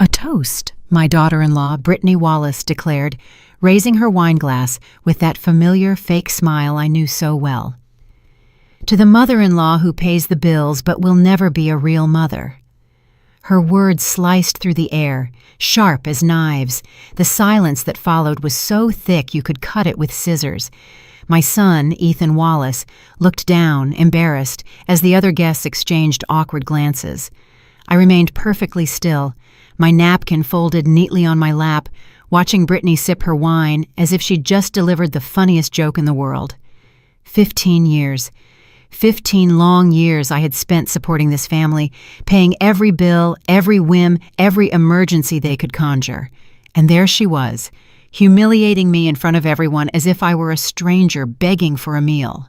A toast, my daughter-in-law, Brittany Wallace, declared, raising her wine glass with that familiar fake smile I knew so well. To the mother-in-law who pays the bills but will never be a real mother. Her words sliced through the air, sharp as knives. The silence that followed was so thick you could cut it with scissors. My son, Ethan Wallace, looked down, embarrassed, as the other guests exchanged awkward glances. I remained perfectly still, my napkin folded neatly on my lap, watching Brittany sip her wine as if she'd just delivered the funniest joke in the world. 15 years. 15 long years I had spent supporting this family, paying every bill, every whim, every emergency they could conjure. And there she was, humiliating me in front of everyone as if I were a stranger begging for a meal.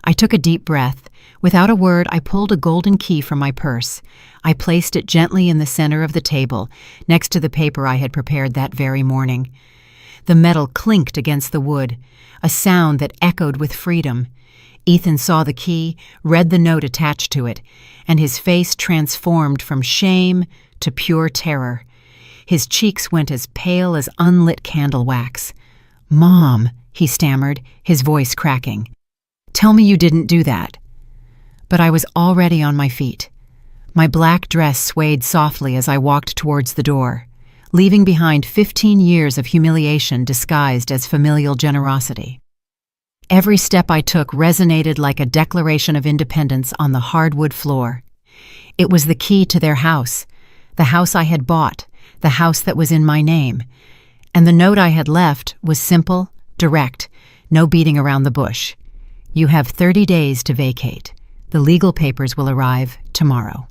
I took a deep breath. Without a word, I pulled a golden key from my purse. I placed it gently in the center of the table, next to the paper I had prepared that very morning. The metal clinked against the wood, a sound that echoed with freedom. Ethan saw the key, read the note attached to it, and his face transformed from shame to pure terror. His cheeks went as pale as unlit candle wax. "Mom," he stammered, his voice cracking. "Tell me you didn't do that." But I was already on my feet. My black dress swayed softly as I walked towards the door, leaving behind 15 years of humiliation disguised as familial generosity. Every step I took resonated like a declaration of independence on the hardwood floor. It was the key to their house, the house I had bought, the house that was in my name. And the note I had left was simple, direct, no beating around the bush. "You have 30 days to vacate. The legal papers will arrive tomorrow."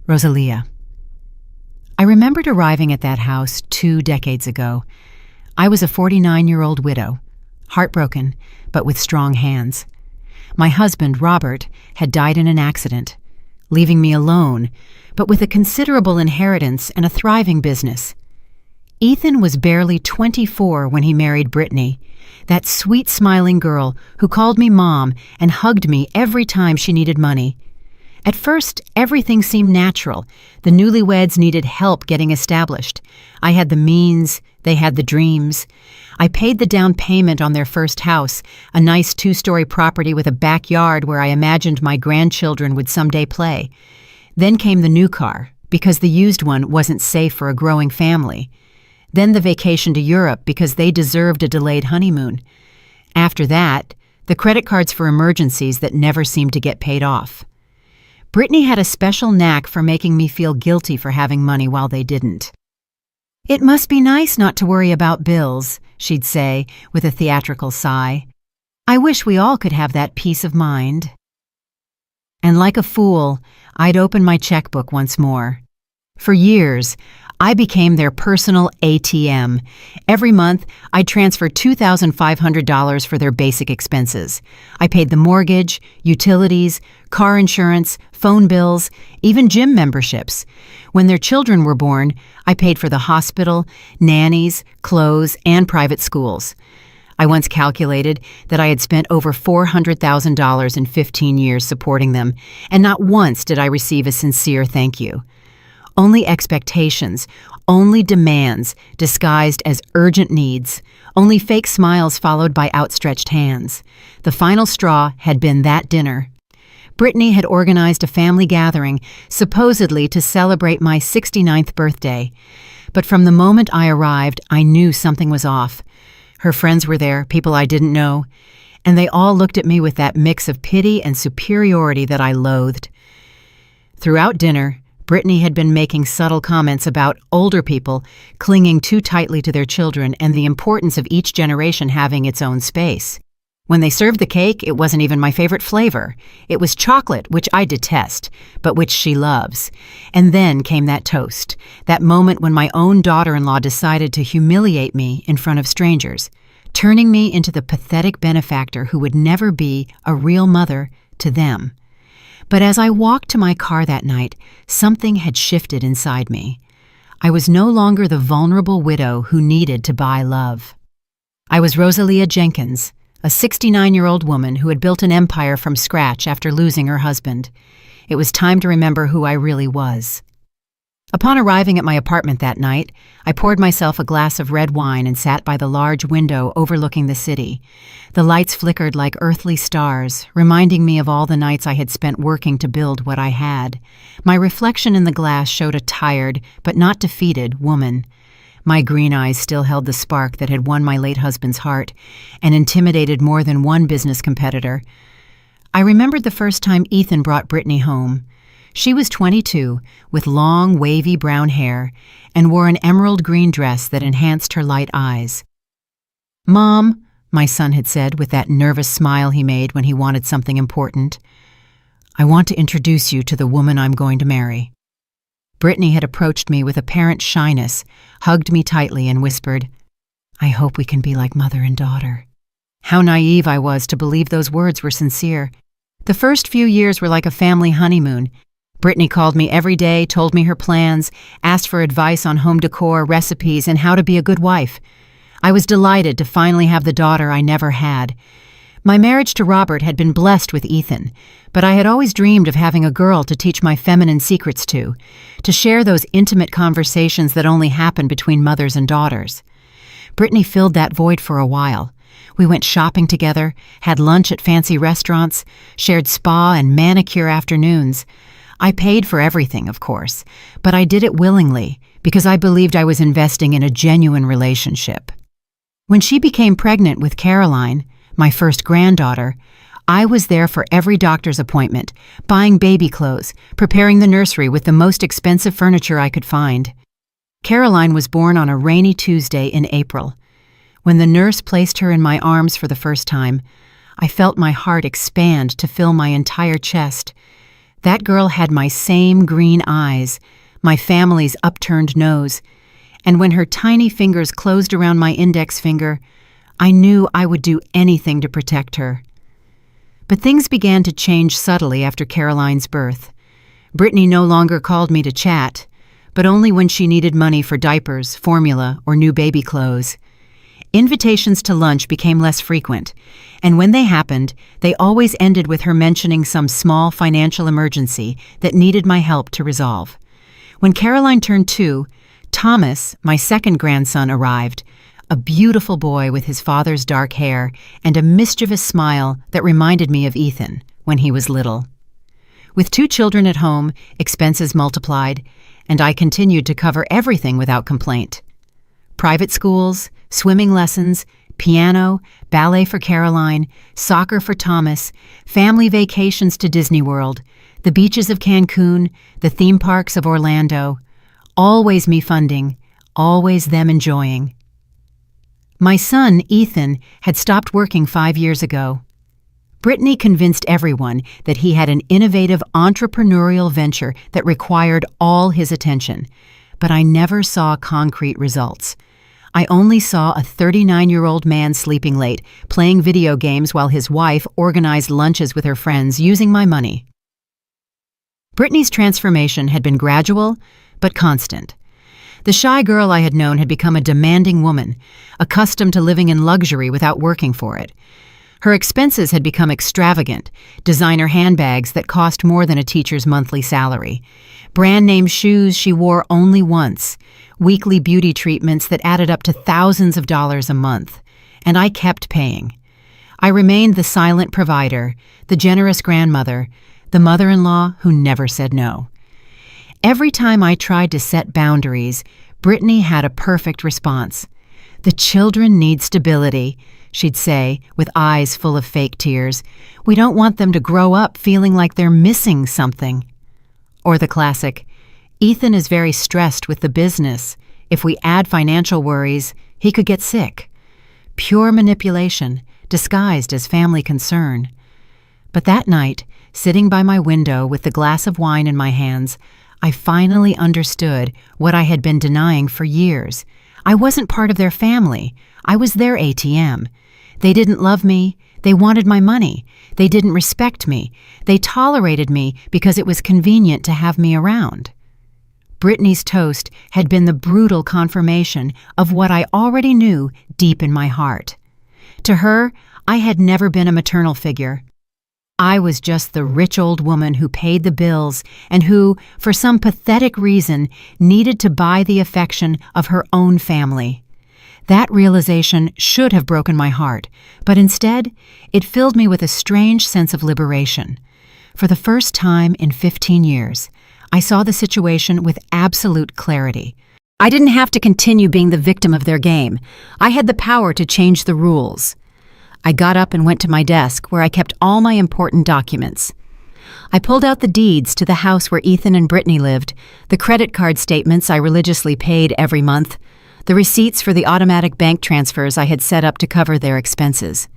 Rosalia. I remembered arriving at that house 2 decades ago. I was a 49-year-old widow, heartbroken, but with strong hands. My husband, Robert, had died in an accident, leaving me alone, but with a considerable inheritance and a thriving business. Ethan was barely 24 when he married Brittany, that sweet smiling girl who called me Mom and hugged me every time she needed money. At first, everything seemed natural. The newlyweds needed help getting established. I had the means, they had the dreams. I paid the down payment on their first house, a nice 2-story property with a backyard where I imagined my grandchildren would someday play. Then came the new car, because the used one wasn't safe for a growing family. Then the vacation to Europe because they deserved a delayed honeymoon. After that, the credit cards for emergencies that never seemed to get paid off. Brittany had a special knack for making me feel guilty for having money while they didn't. "It must be nice not to worry about bills," she'd say with a theatrical sigh. "I wish we all could have that peace of mind." And like a fool, I'd open my checkbook once more. For years, I became their personal ATM. Every month, I'd transfer $2,500 for their basic expenses. I paid the mortgage, utilities, car insurance, phone bills, even gym memberships. When their children were born, I paid for the hospital, nannies, clothes, and private schools. I once calculated that I had spent over $400,000 in 15 years supporting them, and not once did I receive a sincere thank you. Only expectations, only demands disguised as urgent needs, only fake smiles followed by outstretched hands. The final straw had been that dinner. Brittany had organized a family gathering, supposedly to celebrate my 69th birthday. But from the moment I arrived, I knew something was off. Her friends were there, people I didn't know, and they all looked at me with that mix of pity and superiority that I loathed. Throughout dinner, Brittany had been making subtle comments about older people clinging too tightly to their children and the importance of each generation having its own space. When they served the cake, it wasn't even my favorite flavor. It was chocolate, which I detest, but which she loves. And then came that toast, that moment when my own daughter-in-law decided to humiliate me in front of strangers, turning me into the pathetic benefactor who would never be a real mother to them. But as I walked to my car that night, something had shifted inside me. I was no longer the vulnerable widow who needed to buy love. I was Rosalia Jenkins, a 69-year-old woman who had built an empire from scratch after losing her husband. It was time to remember who I really was. Upon arriving at my apartment that night, I poured myself a glass of red wine and sat by the large window overlooking the city. The lights flickered like earthly stars, reminding me of all the nights I had spent working to build what I had. My reflection in the glass showed a tired, but not defeated, woman. My green eyes still held the spark that had won my late husband's heart and intimidated more than one business competitor. I remembered the first time Ethan brought Brittany home. She was 22, with long, wavy brown hair, and wore an emerald green dress that enhanced her light eyes. "Mom," my son had said with that nervous smile he made when he wanted something important, "I want to introduce you to the woman I'm going to marry." Brittany had approached me with apparent shyness, hugged me tightly, and whispered, "I hope we can be like mother and daughter." How naive I was to believe those words were sincere. The first few years were like a family honeymoon. Brittany called me every day, told me her plans, asked for advice on home decor, recipes, and how to be a good wife. I was delighted to finally have the daughter I never had. My marriage to Robert had been blessed with Ethan, but I had always dreamed of having a girl to teach my feminine secrets to share those intimate conversations that only happen between mothers and daughters. Brittany filled that void for a while. We went shopping together, had lunch at fancy restaurants, shared spa and manicure afternoons. I paid for everything, of course, but I did it willingly because I believed I was investing in a genuine relationship. When she became pregnant with Caroline, my first granddaughter, I was there for every doctor's appointment, buying baby clothes, preparing the nursery with the most expensive furniture I could find. Caroline was born on a rainy Tuesday in April. When the nurse placed her in my arms for the first time, I felt my heart expand to fill my entire chest. That girl had my same green eyes, my family's upturned nose, and when her tiny fingers closed around my index finger, I knew I would do anything to protect her. But things began to change subtly after Caroline's birth. Brittany no longer called me to chat, but only when she needed money for diapers, formula, or new baby clothes. Invitations to lunch became less frequent, and when they happened, they always ended with her mentioning some small financial emergency that needed my help to resolve. When Caroline turned 2, Thomas, my second grandson, arrived, a beautiful boy with his father's dark hair and a mischievous smile that reminded me of Ethan when he was little. With 2 children at home, expenses multiplied, and I continued to cover everything without complaint. Private schools, swimming lessons, piano, ballet for Caroline, soccer for Thomas, family vacations to Disney World, the beaches of Cancun, the theme parks of Orlando. Always me funding, always them enjoying. My son, Ethan, had stopped working 5 years ago. Brittany convinced everyone that he had an innovative entrepreneurial venture that required all his attention, but I never saw concrete results. I only saw a 39-year-old man sleeping late, playing video games while his wife organized lunches with her friends using my money. Brittany's transformation had been gradual, but constant. The shy girl I had known had become a demanding woman, accustomed to living in luxury without working for it. Her expenses had become extravagant, designer handbags that cost more than a teacher's monthly salary, brand-name shoes she wore only once, weekly beauty treatments that added up to thousands of dollars a month, and I kept paying. I remained the silent provider, the generous grandmother, the mother-in-law who never said no. Every time I tried to set boundaries, Brittany had a perfect response. "The children need stability," she'd say, with eyes full of fake tears. "We don't want them to grow up feeling like they're missing something." Or the classic, "Ethan is very stressed with the business. If we add financial worries, he could get sick." Pure manipulation, disguised as family concern. But that night, sitting by my window with the glass of wine in my hands, I finally understood what I had been denying for years. I wasn't part of their family. I was their ATM. They didn't love me. They wanted my money. They didn't respect me. They tolerated me because it was convenient to have me around. Brittany's toast had been the brutal confirmation of what I already knew deep in my heart. To her, I had never been a maternal figure. I was just the rich old woman who paid the bills and who, for some pathetic reason, needed to buy the affection of her own family. That realization should have broken my heart, but instead, it filled me with a strange sense of liberation. For the first time in 15 years, I saw the situation with absolute clarity. I didn't have to continue being the victim of their game. I had the power to change the rules. I got up and went to my desk, where I kept all my important documents. I pulled out the deeds to the house where Ethan and Brittany lived, the credit card statements I religiously paid every month, the receipts for the automatic bank transfers I had set up to cover their expenses.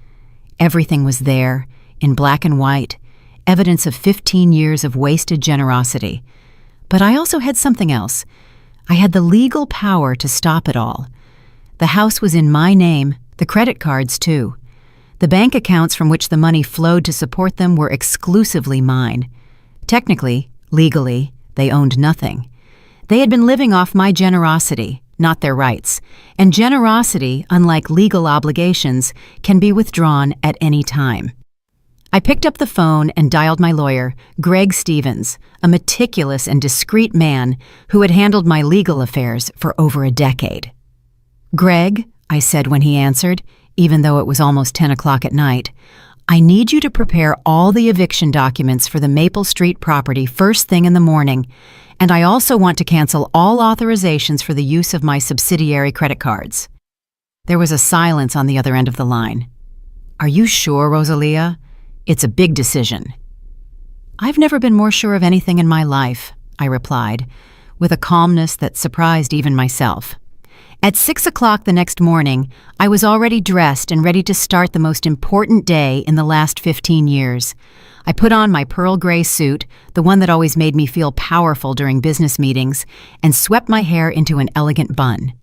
Everything was there, in black and white, evidence of 15 years of wasted generosity. But I also had something else. I had the legal power to stop it all. The house was in my name, the credit cards too. The bank accounts from which the money flowed to support them were exclusively mine. Technically, legally, they owned nothing. They had been living off my generosity, not their rights. And generosity, unlike legal obligations, can be withdrawn at any time. I picked up the phone and dialed my lawyer, Greg Stevens, a meticulous and discreet man who had handled my legal affairs for over a decade. "Greg," I said when he answered, even though it was almost 10 o'clock at night, "I need you to prepare all the eviction documents for the Maple Street property first thing in the morning, and I also want to cancel all authorizations for the use of my subsidiary credit cards." There was a silence on the other end of the line. "Are you sure, Rosalia? It's a big decision." "I've never been more sure of anything in my life," I replied, with a calmness that surprised even myself. At 6 o'clock the next morning, I was already dressed and ready to start the most important day in the last 15 years. I put on my pearl gray suit, the one that always made me feel powerful during business meetings, and swept my hair into an elegant bun.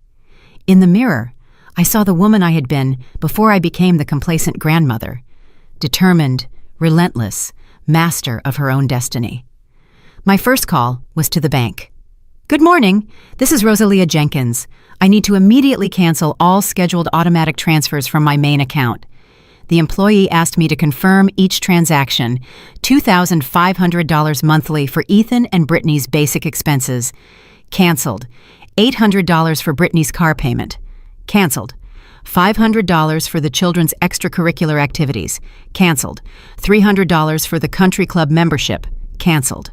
In the mirror, I saw the woman I had been before I became the complacent grandmother. Determined, relentless, master of her own destiny. My first call was to the bank. "Good morning. This is Rosalia Jenkins. I need to immediately cancel all scheduled automatic transfers from my main account." The employee asked me to confirm each transaction, $2,500 monthly for Ethan and Brittany's basic expenses. Canceled. $800 for Brittany's car payment. Canceled. $500 for the children's extracurricular activities. Canceled. $300 for the country club membership. Canceled.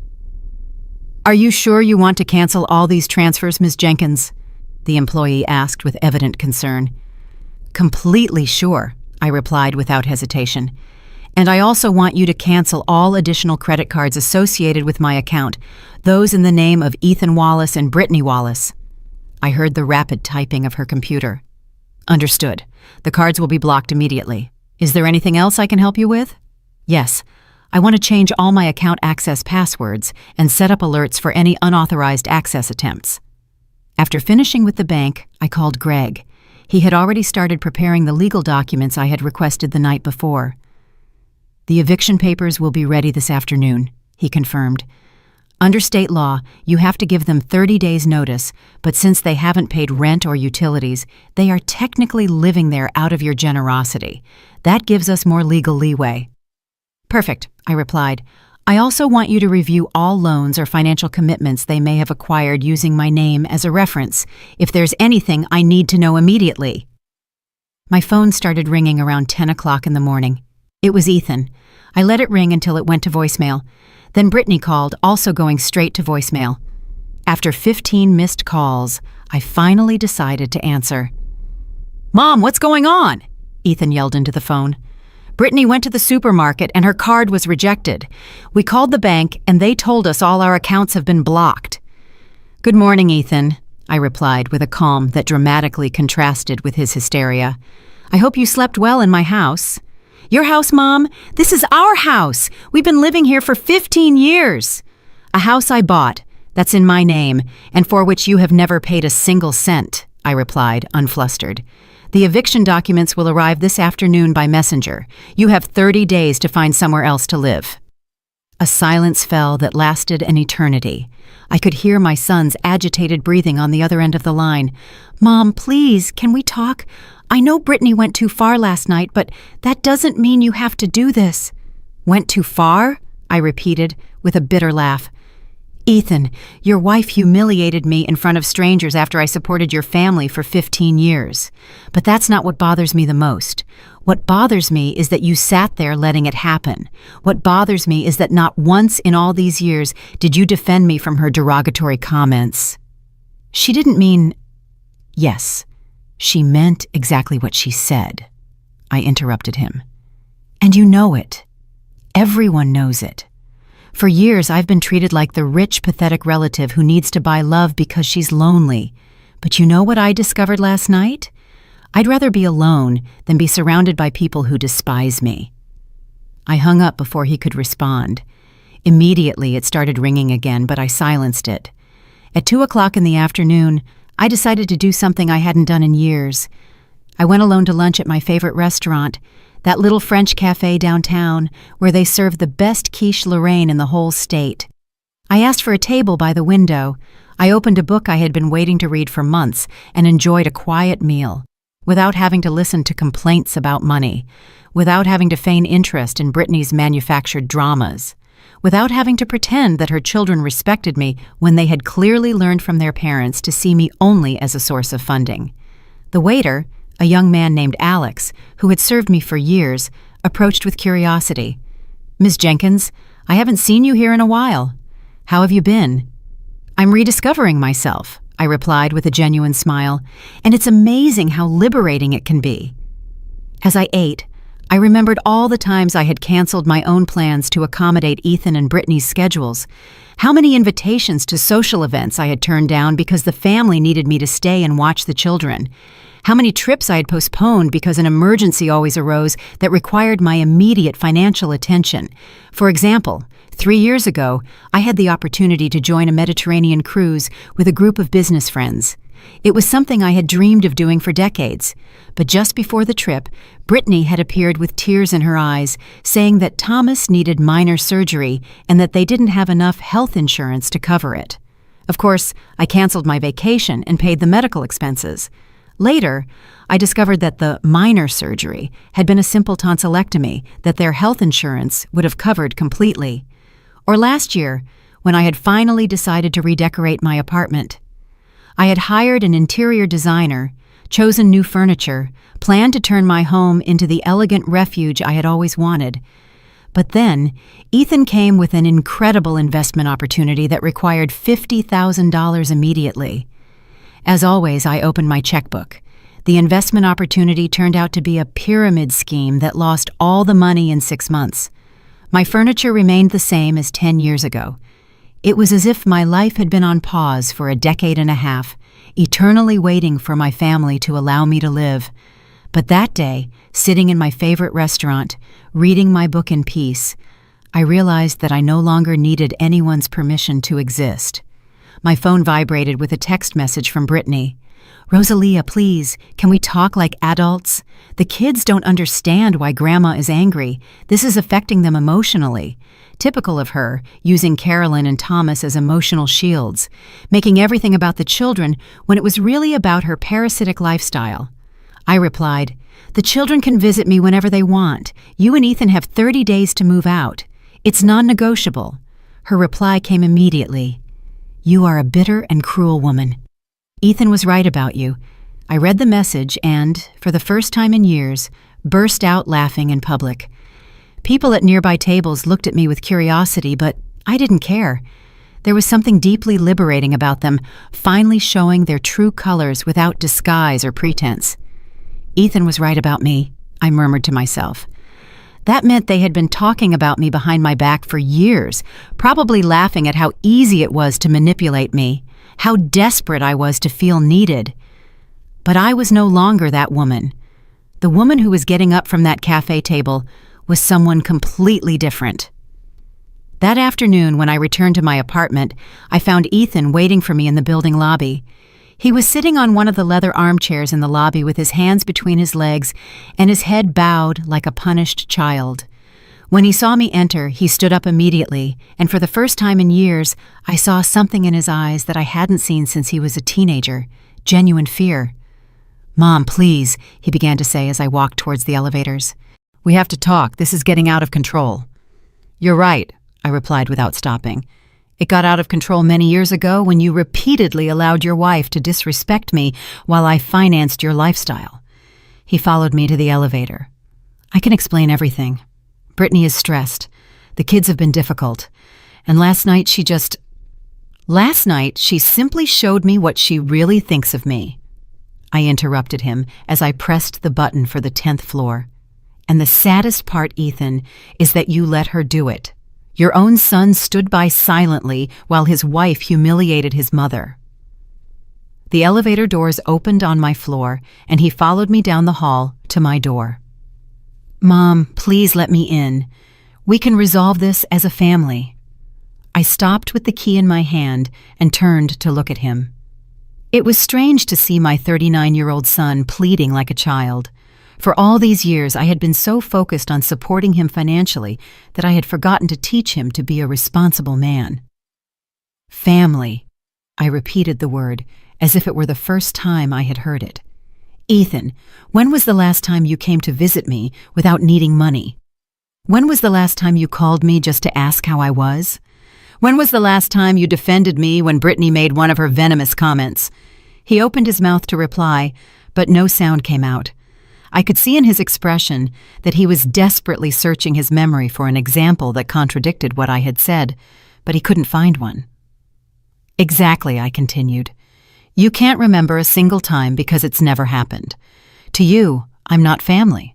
"Are you sure you want to cancel all these transfers, Ms. Jenkins?" the employee asked with evident concern. "Completely sure," I replied without hesitation. "And I also want you to cancel all additional credit cards associated with my account, those in the name of Ethan Wallace and Brittany Wallace." I heard the rapid typing of her computer. "Understood. The cards will be blocked immediately. Is there anything else I can help you with?" "Yes. I want to change all my account access passwords and set up alerts for any unauthorized access attempts." After finishing with the bank, I called Greg. He had already started preparing the legal documents I had requested the night before. "The eviction papers will be ready this afternoon," he confirmed. "Under state law, you have to give them 30 days' notice, but since they haven't paid rent or utilities, they are technically living there out of your generosity. That gives us more legal leeway." "Perfect," I replied. "I also want you to review all loans or financial commitments they may have acquired using my name as a reference, if there's anything I need to know immediately." My phone started ringing around 10 o'clock in the morning. It was Ethan. I let it ring until it went to voicemail. Then Brittany called, also going straight to voicemail. After 15 missed calls, I finally decided to answer. "Mom, what's going on?" Ethan yelled into the phone. "Brittany went to the supermarket and her card was rejected. We called the bank and they told us all our accounts have been blocked." "Good morning, Ethan," I replied with a calm that dramatically contrasted with his hysteria. "I hope you slept well in my house." "Your house, Mom? This is our house. We've been living here for 15 years. "A house I bought, that's in my name, and for which you have never paid a single cent," I replied, unflustered. "The eviction documents will arrive this afternoon by messenger. You have 30 days to find somewhere else to live." A silence fell that lasted an eternity. I could hear my son's agitated breathing on the other end of the line. "Mom, please, can we talk? I know Brittany went too far last night, but that doesn't mean you have to do this." Went too far? I repeated, with a bitter laugh. Ethan, your wife humiliated me in front of strangers after I supported your family for 15 years. But that's not what bothers me the most. What bothers me is that you sat there letting it happen. What bothers me is that not once in all these years did you defend me from her derogatory comments. She didn't mean... Yes, she meant exactly what she said. I interrupted him. And you know it. Everyone knows it. For years, I've been treated like the rich, pathetic relative who needs to buy love because she's lonely. But you know what I discovered last night? I'd rather be alone than be surrounded by people who despise me. I hung up before he could respond. Immediately, it started ringing again, but I silenced it. At 2 o'clock in the afternoon, I decided to do something I hadn't done in years. I went alone to lunch at my favorite restaurant, that little French cafe downtown where they serve the best quiche Lorraine in the whole state. I asked for a table by the window. I opened a book I had been waiting to read for months and enjoyed a quiet meal, without having to listen to complaints about money, without having to feign interest in Brittany's manufactured dramas, without having to pretend that her children respected me when they had clearly learned from their parents to see me only as a source of funding. The waiter, a young man named Alex, who had served me for years, approached with curiosity. "Miss Jenkins, I haven't seen you here in a while. How have you been?" "I'm rediscovering myself," I replied with a genuine smile, "and it's amazing how liberating it can be." As I ate, I remembered all the times I had canceled my own plans to accommodate Ethan and Brittany's schedules, how many invitations to social events I had turned down because the family needed me to stay and watch the children, how many trips I had postponed because an emergency always arose that required my immediate financial attention. For example, 3 years ago, I had the opportunity to join a Mediterranean cruise with a group of business friends. It was something I had dreamed of doing for decades, but just before the trip, Brittany had appeared with tears in her eyes, saying that Thomas needed minor surgery and that they didn't have enough health insurance to cover it. Of course, I canceled my vacation and paid the medical expenses. Later, I discovered that the minor surgery had been a simple tonsillectomy that their health insurance would have covered completely. Or last year, when I had finally decided to redecorate my apartment. I had hired an interior designer, chosen new furniture, planned to turn my home into the elegant refuge I had always wanted. But then, Ethan came with an incredible investment opportunity that required $50,000 immediately. As always, I opened my checkbook. The investment opportunity turned out to be a pyramid scheme that lost all the money in 6 months. My furniture remained the same as 10 years ago. It was as if my life had been on pause for a decade and a half, eternally waiting for my family to allow me to live. But that day, sitting in my favorite restaurant, reading my book in peace, I realized that I no longer needed anyone's permission to exist. My phone vibrated with a text message from Brittany. "Rosalia, please, can we talk like adults? The kids don't understand why Grandma is angry. This is affecting them emotionally." Typical of her, using Carolyn and Thomas as emotional shields, making everything about the children when it was really about her parasitic lifestyle. I replied, "The children can visit me whenever they want. You and Ethan have 30 days to move out. It's non-negotiable." Her reply came immediately. "You are a bitter and cruel woman. Ethan was right about you." I read the message and, for the first time in years, burst out laughing in public. People at nearby tables looked at me with curiosity, but I didn't care. There was something deeply liberating about them, finally showing their true colors without disguise or pretense. Ethan was right about me, I murmured to myself. That meant they had been talking about me behind my back for years, probably laughing at how easy it was to manipulate me, how desperate I was to feel needed. But I was no longer that woman. The woman who was getting up from that cafe table was someone completely different. That afternoon, when I returned to my apartment, I found Ethan waiting for me in the building lobby. He was sitting on one of the leather armchairs in the lobby with his hands between his legs and his head bowed like a punished child. When he saw me enter, he stood up immediately, and for the first time in years, I saw something in his eyes that I hadn't seen since he was a teenager, genuine fear. "Mom, please," he began to say as I walked towards the elevators. "We have to talk. This is getting out of control." You're right, I replied without stopping. It got out of control many years ago when you repeatedly allowed your wife to disrespect me while I financed your lifestyle. He followed me to the elevator. I can explain everything. Brittany is stressed. The kids have been difficult. And last night she simply showed me what she really thinks of me. I interrupted him as I pressed the button for the 10th floor. And the saddest part, Ethan, is that you let her do it. Your own son stood by silently while his wife humiliated his mother. The elevator doors opened on my floor, and he followed me down the hall to my door. Mom, please let me in. We can resolve this as a family. I stopped with the key in my hand and turned to look at him. It was strange to see my 39-year-old son pleading like a child. For all these years, I had been so focused on supporting him financially that I had forgotten to teach him to be a responsible man. Family. I repeated the word, as if it were the first time I had heard it. Ethan, when was the last time you came to visit me without needing money? When was the last time you called me just to ask how I was? When was the last time you defended me when Brittany made one of her venomous comments? He opened his mouth to reply, but no sound came out. I could see in his expression that he was desperately searching his memory for an example that contradicted what I had said, but he couldn't find one. Exactly, I continued. You can't remember a single time because it's never happened. To you, I'm not family.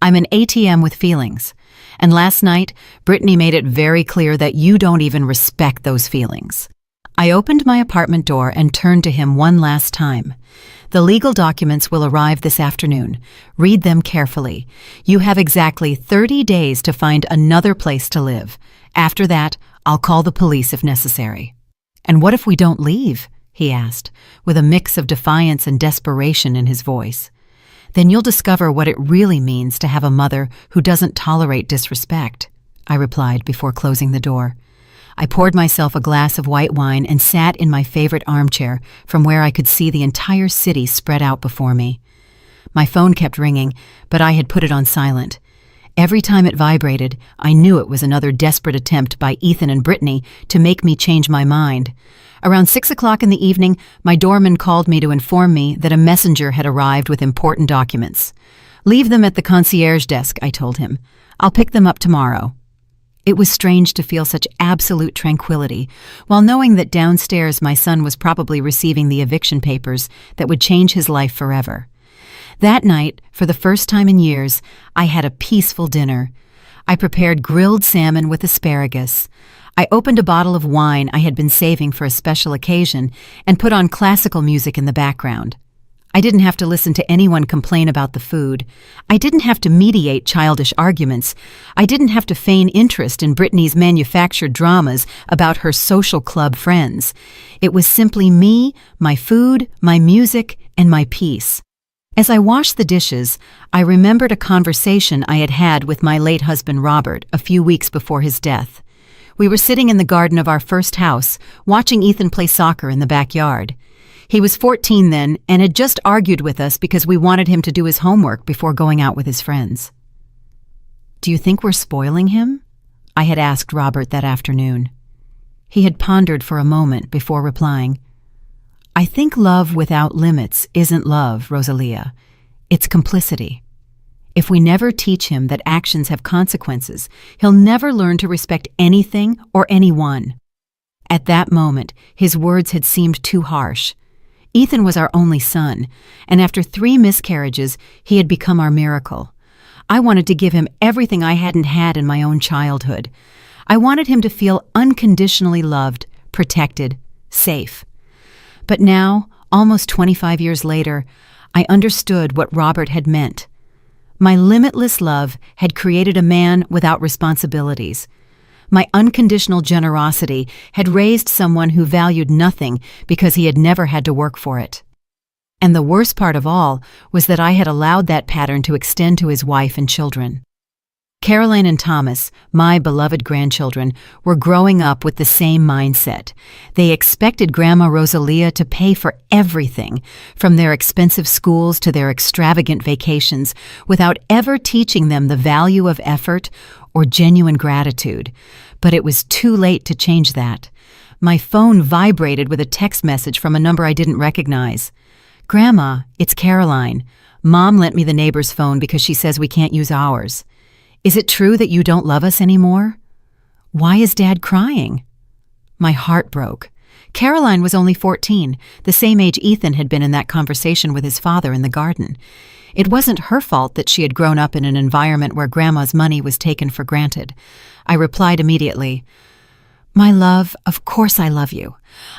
I'm an ATM with feelings. And last night, Brittany made it very clear that you don't even respect those feelings. I opened my apartment door and turned to him one last time. The legal documents will arrive this afternoon. Read them carefully. You have exactly 30 days to find another place to live. After that, I'll call the police if necessary. And what if we don't leave? He asked, with a mix of defiance and desperation in his voice. Then you'll discover what it really means to have a mother who doesn't tolerate disrespect, I replied before closing the door. I poured myself a glass of white wine and sat in my favorite armchair from where I could see the entire city spread out before me. My phone kept ringing, but I had put it on silent. Every time it vibrated, I knew it was another desperate attempt by Ethan and Brittany to make me change my mind. Around 6 o'clock in the evening, my doorman called me to inform me that a messenger had arrived with important documents. Leave them at the concierge desk, I told him. I'll pick them up tomorrow. It was strange to feel such absolute tranquility, while knowing that downstairs my son was probably receiving the eviction papers that would change his life forever. That night, for the first time in years, I had a peaceful dinner. I prepared grilled salmon with asparagus. I opened a bottle of wine I had been saving for a special occasion and put on classical music in the background. I didn't have to listen to anyone complain about the food. I didn't have to mediate childish arguments. I didn't have to feign interest in Brittany's manufactured dramas about her social club friends. It was simply me, my food, my music, and my peace. As I washed the dishes, I remembered a conversation I had had with my late husband Robert a few weeks before his death. We were sitting in the garden of our first house, watching Ethan play soccer in the backyard. He was 14 then and had just argued with us because we wanted him to do his homework before going out with his friends. "Do you think we're spoiling him?" I had asked Robert that afternoon. He had pondered for a moment before replying, "I think love without limits isn't love, Rosalia. It's complicity. If we never teach him that actions have consequences, he'll never learn to respect anything or anyone." At that moment, his words had seemed too harsh. Ethan was our only son, and after 3 miscarriages, he had become our miracle. I wanted to give him everything I hadn't had in my own childhood. I wanted him to feel unconditionally loved, protected, safe. But now, almost 25 years later, I understood what Robert had meant. My limitless love had created a man without responsibilities. My unconditional generosity had raised someone who valued nothing because he had never had to work for it. And the worst part of all was that I had allowed that pattern to extend to his wife and children. Caroline and Thomas, my beloved grandchildren, were growing up with the same mindset. They expected Grandma Rosalia to pay for everything, from their expensive schools to their extravagant vacations, without ever teaching them the value of effort or genuine gratitude, but it was too late to change that. My phone vibrated with a text message from a number I didn't recognize. "Grandma, it's Caroline. Mom lent me the neighbor's phone because she says we can't use ours. Is it true that you don't love us anymore? Why is Dad crying?" My heart broke. Caroline was only 14, the same age Ethan had been in that conversation with his father in the garden. It wasn't her fault that she had grown up in an environment where Grandma's money was taken for granted. I replied immediately, "My love, of course I love you.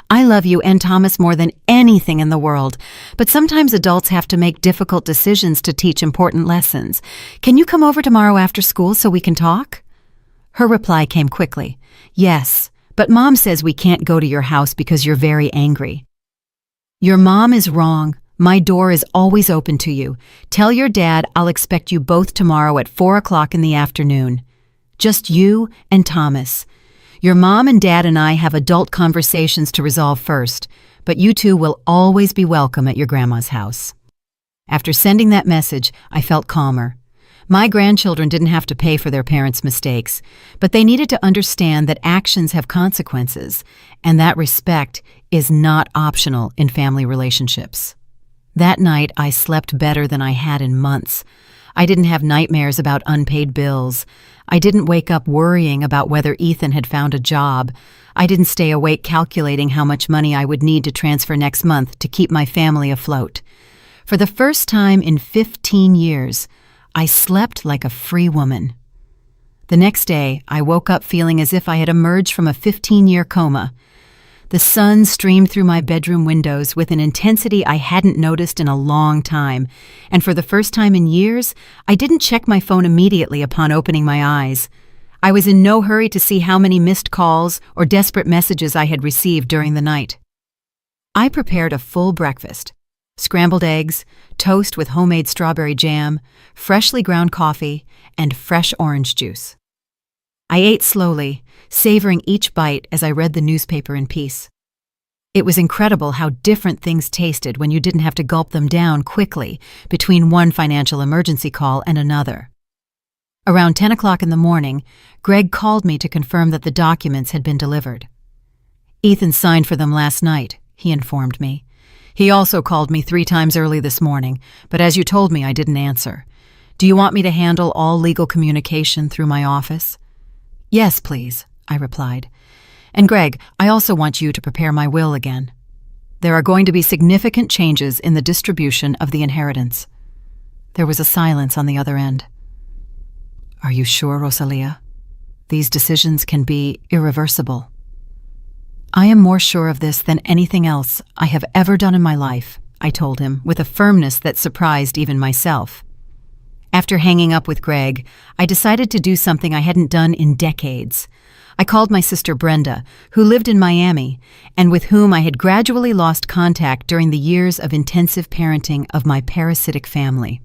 I love you and Thomas more than anything in the world, but sometimes adults have to make difficult decisions to teach important lessons. Can you come over tomorrow after school so we can talk?" Her reply came quickly, "Yes, but Mom says we can't go to your house because you're very angry." "Your mom is wrong. My door is always open to you. Tell your dad I'll expect you both tomorrow at 4 o'clock in the afternoon. Just you and Thomas. Your mom and dad and I have adult conversations to resolve first, but you two will always be welcome at your grandma's house." After sending that message, I felt calmer. My grandchildren didn't have to pay for their parents' mistakes, but they needed to understand that actions have consequences, and that respect is not optional in family relationships. That night, I slept better than I had in months. I didn't have nightmares about unpaid bills. I didn't wake up worrying about whether Ethan had found a job. I didn't stay awake calculating how much money I would need to transfer next month to keep my family afloat. For the first time in 15 years, I slept like a free woman. The next day, I woke up feeling as if I had emerged from a 15-year coma. The sun streamed through my bedroom windows with an intensity I hadn't noticed in a long time, and for the first time in years, I didn't check my phone immediately upon opening my eyes. I was in no hurry to see how many missed calls or desperate messages I had received during the night. I prepared a full breakfast: scrambled eggs, toast with homemade strawberry jam, freshly ground coffee, and fresh orange juice. I ate slowly, savoring each bite as I read the newspaper in peace. It was incredible how different things tasted when you didn't have to gulp them down quickly between one financial emergency call and another. Around 10 o'clock in the morning, Greg called me to confirm that the documents had been delivered. "Ethan signed for them last night," he informed me. "He also called me 3 times early this morning, but as you told me, I didn't answer. Do you want me to handle all legal communication through my office?" "Yes, please," I replied. "And Greg, I also want you to prepare my will again. There are going to be significant changes in the distribution of the inheritance." There was a silence on the other end. "Are you sure, Rosalia? These decisions can be irreversible." "I am more sure of this than anything else I have ever done in my life," I told him with a firmness that surprised even myself. After hanging up with Greg, I decided to do something I hadn't done in decades. I called my sister Brenda, who lived in Miami, and with whom I had gradually lost contact during the years of intensive parenting of my parasitic family.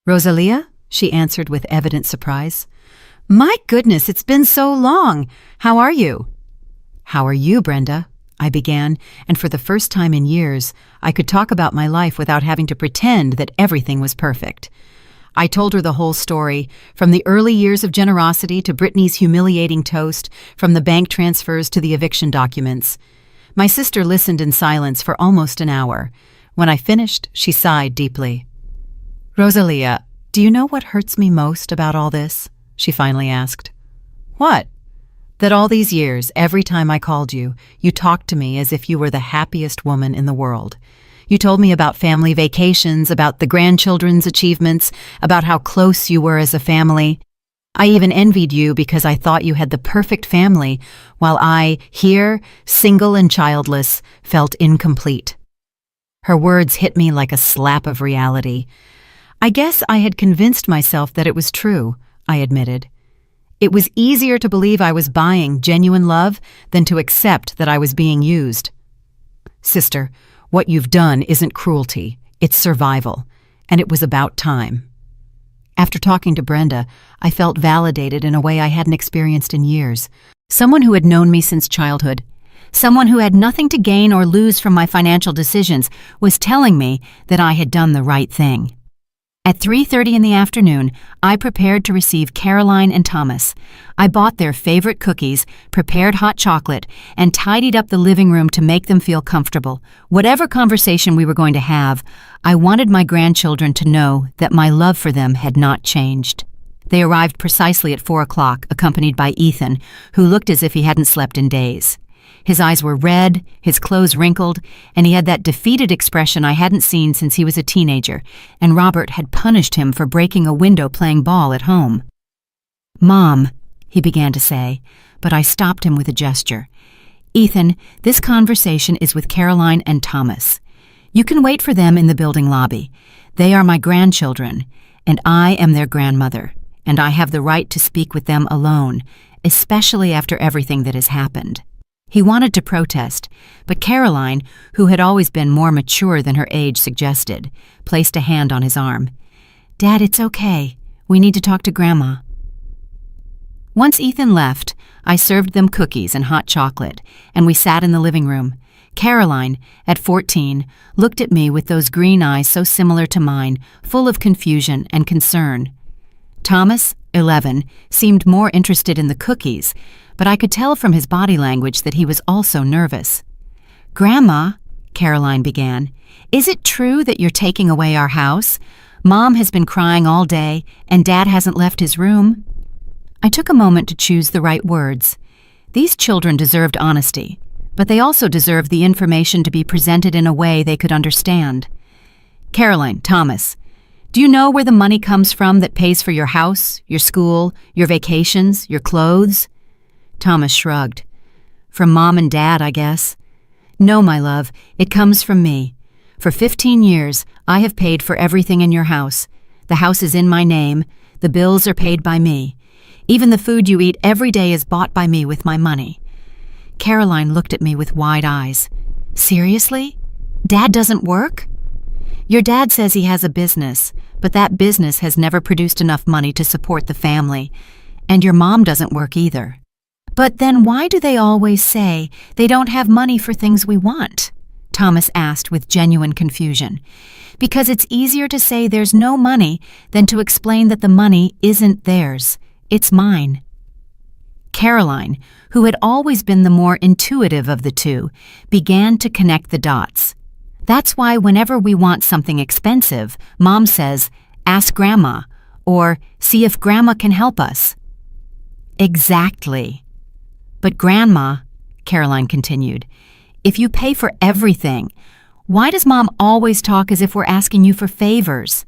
"Rosalia?" she answered with evident surprise. "My goodness, it's been so long. How are you?" "How are you, Brenda?" I began, and for the first time in years, I could talk about my life without having to pretend that everything was perfect. I told her the whole story, from the early years of generosity to Brittany's humiliating toast, from the bank transfers to the eviction documents. My sister listened in silence for almost an hour. When I finished, she sighed deeply. "Rosalia, do you know what hurts me most about all this?" she finally asked. "What?" "That all these years, every time I called you, you talked to me as if you were the happiest woman in the world. You told me about family vacations, about the grandchildren's achievements, about how close you were as a family. I even envied you because I thought you had the perfect family, while I, here, single and childless, felt incomplete." Her words hit me like a slap of reality. "I guess I had convinced myself that it was true," I admitted. It was easier to believe I was buying genuine love than to accept that I was being used. "Sister, what you've done isn't cruelty, it's survival, and it was about time." After talking to Brenda, I felt validated in a way I hadn't experienced in years. Someone who had known me since childhood, someone who had nothing to gain or lose from my financial decisions, was telling me that I had done the right thing. At 3:30 in the afternoon, I prepared to receive Caroline and Thomas. I bought their favorite cookies, prepared hot chocolate, and tidied up the living room to make them feel comfortable. Whatever conversation we were going to have, I wanted my grandchildren to know that my love for them had not changed. They arrived precisely at 4 o'clock, accompanied by Ethan, who looked as if he hadn't slept in days. His eyes were red, his clothes wrinkled, and he had that defeated expression I hadn't seen since he was a teenager, and Robert had punished him for breaking a window playing ball at home. "Mom," he began to say, but I stopped him with a gesture. "Ethan, this conversation is with Caroline and Thomas. You can wait for them in the building lobby. They are my grandchildren, and I am their grandmother, and I have the right to speak with them alone, especially after everything that has happened." He wanted to protest, but Caroline, who had always been more mature than her age suggested, placed a hand on his arm. "Dad, it's okay. We need to talk to Grandma." Once Ethan left, I served them cookies and hot chocolate, and we sat in the living room. Caroline, at 14, looked at me with those green eyes so similar to mine, full of confusion and concern. Thomas, 11, seemed more interested in the cookies, but I could tell from his body language that he was also nervous. "Grandma," Caroline began, "is it true that you're taking away our house? Mom has been crying all day, and Dad hasn't left his room." I took a moment to choose the right words. These children deserved honesty, but they also deserved the information to be presented in a way they could understand. "Caroline, Thomas, do you know where the money comes from that pays for your house, your school, your vacations, your clothes?" Thomas shrugged. "From Mom and Dad, I guess." "No, my love, it comes from me. For 15 years, I have paid for everything in your house. The house is in my name. The bills are paid by me. Even the food you eat every day is bought by me with my money." Caroline looked at me with wide eyes. "Seriously? Dad doesn't work?" "Your dad says he has a business, but that business has never produced enough money to support the family. And your mom doesn't work either." "But then why do they always say they don't have money for things we want?" Thomas asked with genuine confusion. "Because it's easier to say there's no money than to explain that the money isn't theirs. It's mine." Caroline, who had always been the more intuitive of the two, began to connect the dots. "That's why whenever we want something expensive, Mom says, 'Ask Grandma,' or 'See if Grandma can help us.'" "Exactly. But Grandma," Caroline continued, "if you pay for everything, why does Mom always talk as if we're asking you for favors?"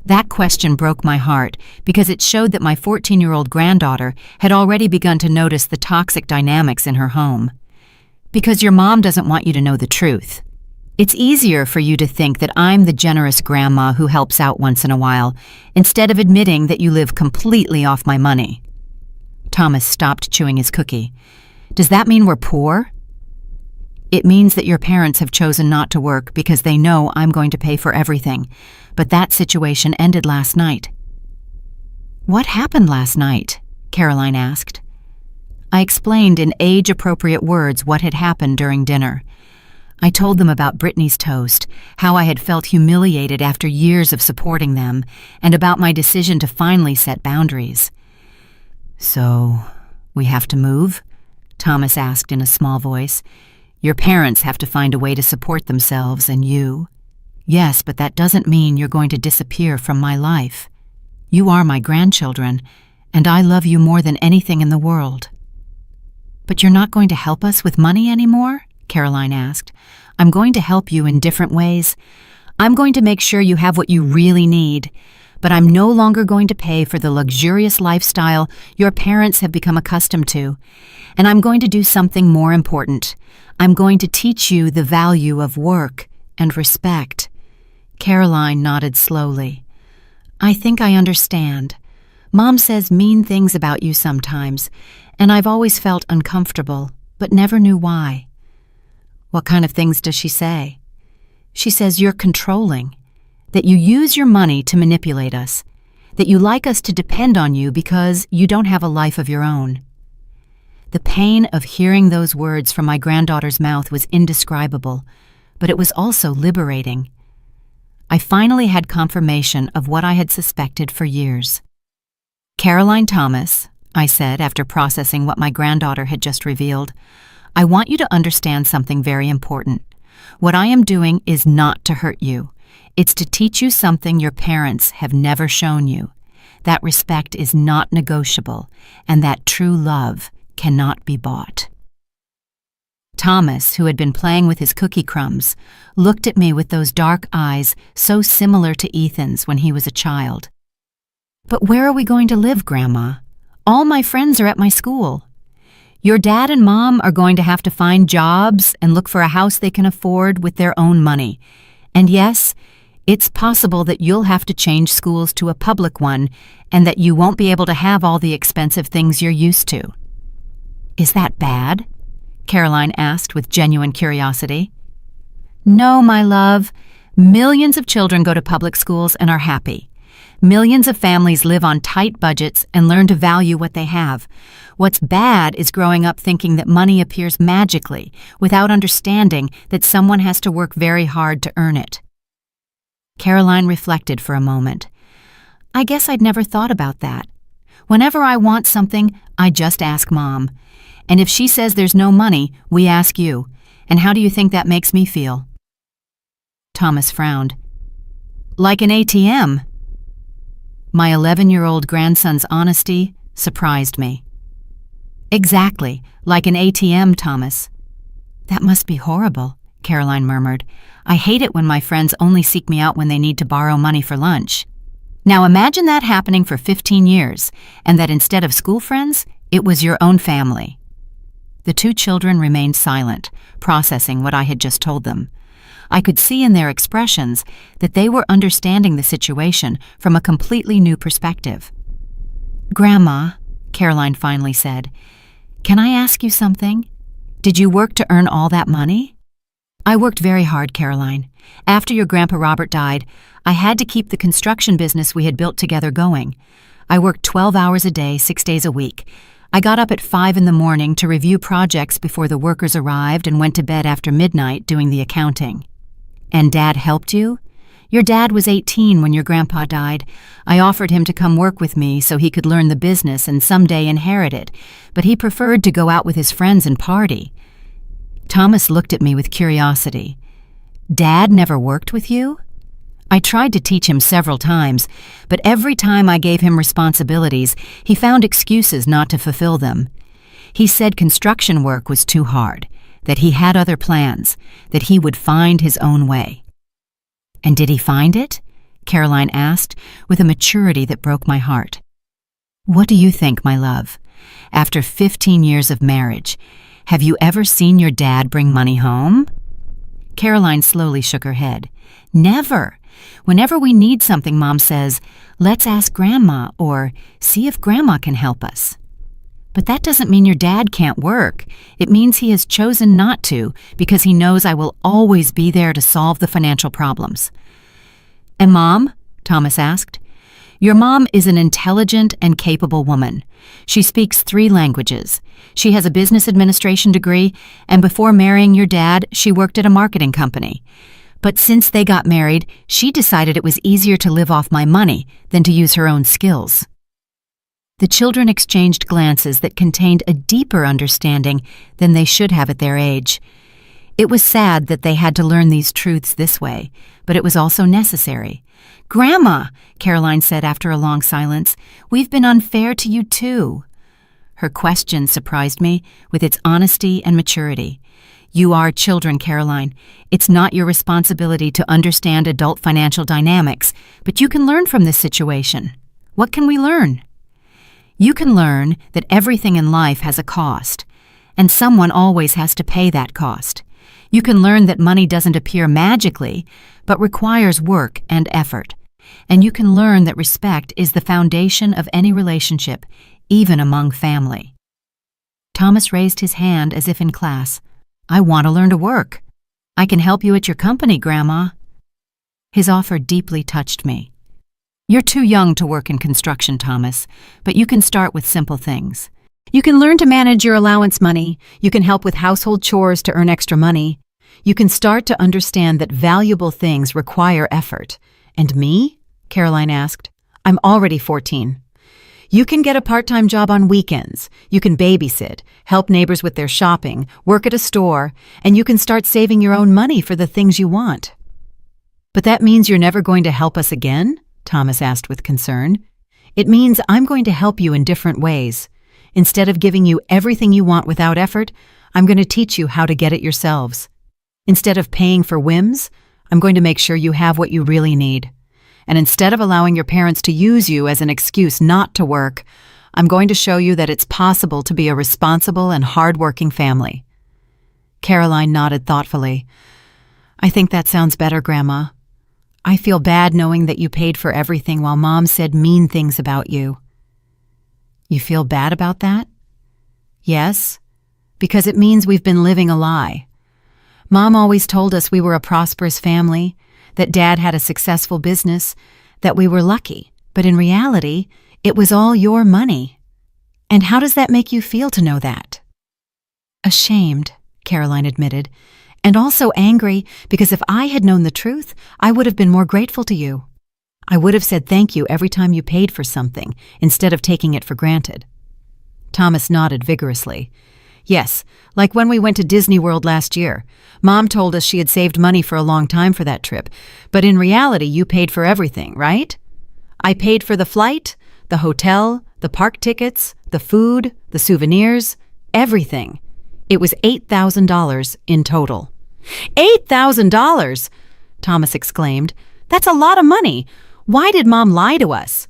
That question broke my heart because it showed that my 14-year-old granddaughter had already begun to notice the toxic dynamics in her home. "Because your mom doesn't want you to know the truth. It's easier for you to think that I'm the generous grandma who helps out once in a while, instead of admitting that you live completely off my money." Thomas stopped chewing his cookie. "Does that mean we're poor?" "It means that your parents have chosen not to work because they know I'm going to pay for everything, but that situation ended last night." "What happened last night?" Caroline asked. I explained in age-appropriate words what had happened during dinner. I told them about Brittany's toast, how I had felt humiliated after years of supporting them, and about my decision to finally set boundaries. "So, we have to move?" Thomas asked in a small voice. "Your parents have to find a way to support themselves, and you." "Yes, but that doesn't mean you're going to disappear from my life. You are my grandchildren, and I love you more than anything in the world." "But you're not going to help us with money anymore?" Caroline asked. "I'm going to help you in different ways. I'm going to make sure you have what you really need, but I'm no longer going to pay for the luxurious lifestyle your parents have become accustomed to. And I'm going to do something more important. I'm going to teach you the value of work and respect." Caroline nodded slowly. "I think I understand. Mom says mean things about you sometimes, and I've always felt uncomfortable, but never knew why." "What kind of things does she say?" "She says you're controlling, that you use your money to manipulate us, that you like us to depend on you because you don't have a life of your own." The pain of hearing those words from my granddaughter's mouth was indescribable, but it was also liberating. I finally had confirmation of what I had suspected for years. "Caroline Thomas," I said after processing what my granddaughter had just revealed, "I want you to understand something very important. What I am doing is not to hurt you. It's to teach you something your parents have never shown you. That respect is not negotiable, and that true love cannot be bought." Thomas, who had been playing with his cookie crumbs, looked at me with those dark eyes so similar to Ethan's when he was a child. "But where are we going to live, Grandma? All my friends are at my school. Your dad and Mom are going to have to find jobs and look for a house they can afford with their own money. And yes, it's possible that you'll have to change schools to a public one and that you won't be able to have all the expensive things you're used to." "Is that bad?" Caroline asked with genuine curiosity. "No, my love. Millions of children go to public schools and are happy. Millions of families live on tight budgets and learn to value what they have. What's bad is growing up thinking that money appears magically without understanding that someone has to work very hard to earn it." Caroline reflected for a moment. "I guess I'd never thought about that. Whenever I want something, I just ask Mom. And if she says there's no money, we ask you. And how do you think that makes me feel?" Thomas frowned. "Like an ATM." My 11-year-old grandson's honesty surprised me. "Exactly, like an ATM, Thomas." "That must be horrible," Caroline murmured. "I hate it when my friends only seek me out when they need to borrow money for lunch." Now imagine that happening for 15 years, and that instead of school friends, it was your own family. The two children remained silent, processing what I had just told them. I could see in their expressions that they were understanding the situation from a completely new perspective. "Grandma," Caroline finally said, "can I ask you something? Did you work to earn all that money?" "I worked very hard, Caroline. After your Grandpa Robert died, I had to keep the construction business we had built together going. I worked 12 hours a day, 6 days a week. I got up at 5 in the morning to review projects before the workers arrived and went to bed after midnight doing the accounting." "And Dad helped you?" "Your dad was 18 when your grandpa died. I offered him to come work with me so he could learn the business and someday inherit it, but he preferred to go out with his friends and party." Thomas looked at me with curiosity. "Dad never worked with you?" I tried to teach him several times, but every time I gave him responsibilities, he found excuses not to fulfill them. He said construction work was too hard, that he had other plans, that he would find his own way. "And did he find it?" Caroline asked, with a maturity that broke my heart. "What do you think, my love? After 15 years of marriage, have you ever seen your dad bring money home?" Caroline slowly shook her head. "Never. Whenever we need something, Mom says, 'Let's ask Grandma,' or 'See if Grandma can help us.' But that doesn't mean your dad can't work. It means he has chosen not to because he knows I will always be there to solve the financial problems." "And Mom?" Thomas asked. "Your mom is an intelligent and capable woman. She speaks 3 languages. She has a business administration degree, and before marrying your dad, she worked at a marketing company. But since they got married, she decided it was easier to live off my money than to use her own skills." The children exchanged glances that contained a deeper understanding than they should have at their age. It was sad that they had to learn these truths this way, but it was also necessary. "Grandma," Caroline said after a long silence, "we've been unfair to you too." Her question surprised me with its honesty and maturity. "You are children, Caroline. It's not your responsibility to understand adult financial dynamics, but you can learn from this situation. What can we learn?" "You can learn that everything in life has a cost, and someone always has to pay that cost. You can learn that money doesn't appear magically, but requires work and effort. And you can learn that respect is the foundation of any relationship, even among family." Thomas raised his hand as if in class. "I want to learn to work. I can help you at your company, Grandma." His offer deeply touched me. "You're too young to work in construction, Thomas, but you can start with simple things. You can learn to manage your allowance money. You can help with household chores to earn extra money. You can start to understand that valuable things require effort. And me? Caroline asked. I'm already 14. You can get a part-time job on weekends. You can babysit, help neighbors with their shopping, work at a store, and you can start saving your own money for the things you want. But that means you're never going to help us again? Thomas asked with concern. It means I'm going to help you in different ways. Instead of giving you everything you want without effort, I'm going to teach you how to get it yourselves. Instead of paying for whims, I'm going to make sure you have what you really need. And instead of allowing your parents to use you as an excuse not to work, I'm going to show you that it's possible to be a responsible and hard-working family. Caroline nodded thoughtfully. I think that sounds better, Grandma. I feel bad knowing that you paid for everything while Mom said mean things about you. You feel bad about that? Yes, because it means we've been living a lie. Mom always told us we were a prosperous family, that Dad had a successful business, that we were lucky, but in reality, it was all your money. And how does that make you feel to know that? Ashamed, Caroline admitted, and also angry because if I had known the truth, I would have been more grateful to you. I would have said thank you every time you paid for something, instead of taking it for granted. Thomas nodded vigorously. Yes, like when we went to Disney World last year. Mom told us she had saved money for a long time for that trip, but in reality you paid for everything, right? I paid for the flight, the hotel, the park tickets, the food, the souvenirs, everything. It was $8,000 in total. $8,000! Thomas exclaimed. That's a lot of money. Why did Mom lie to us?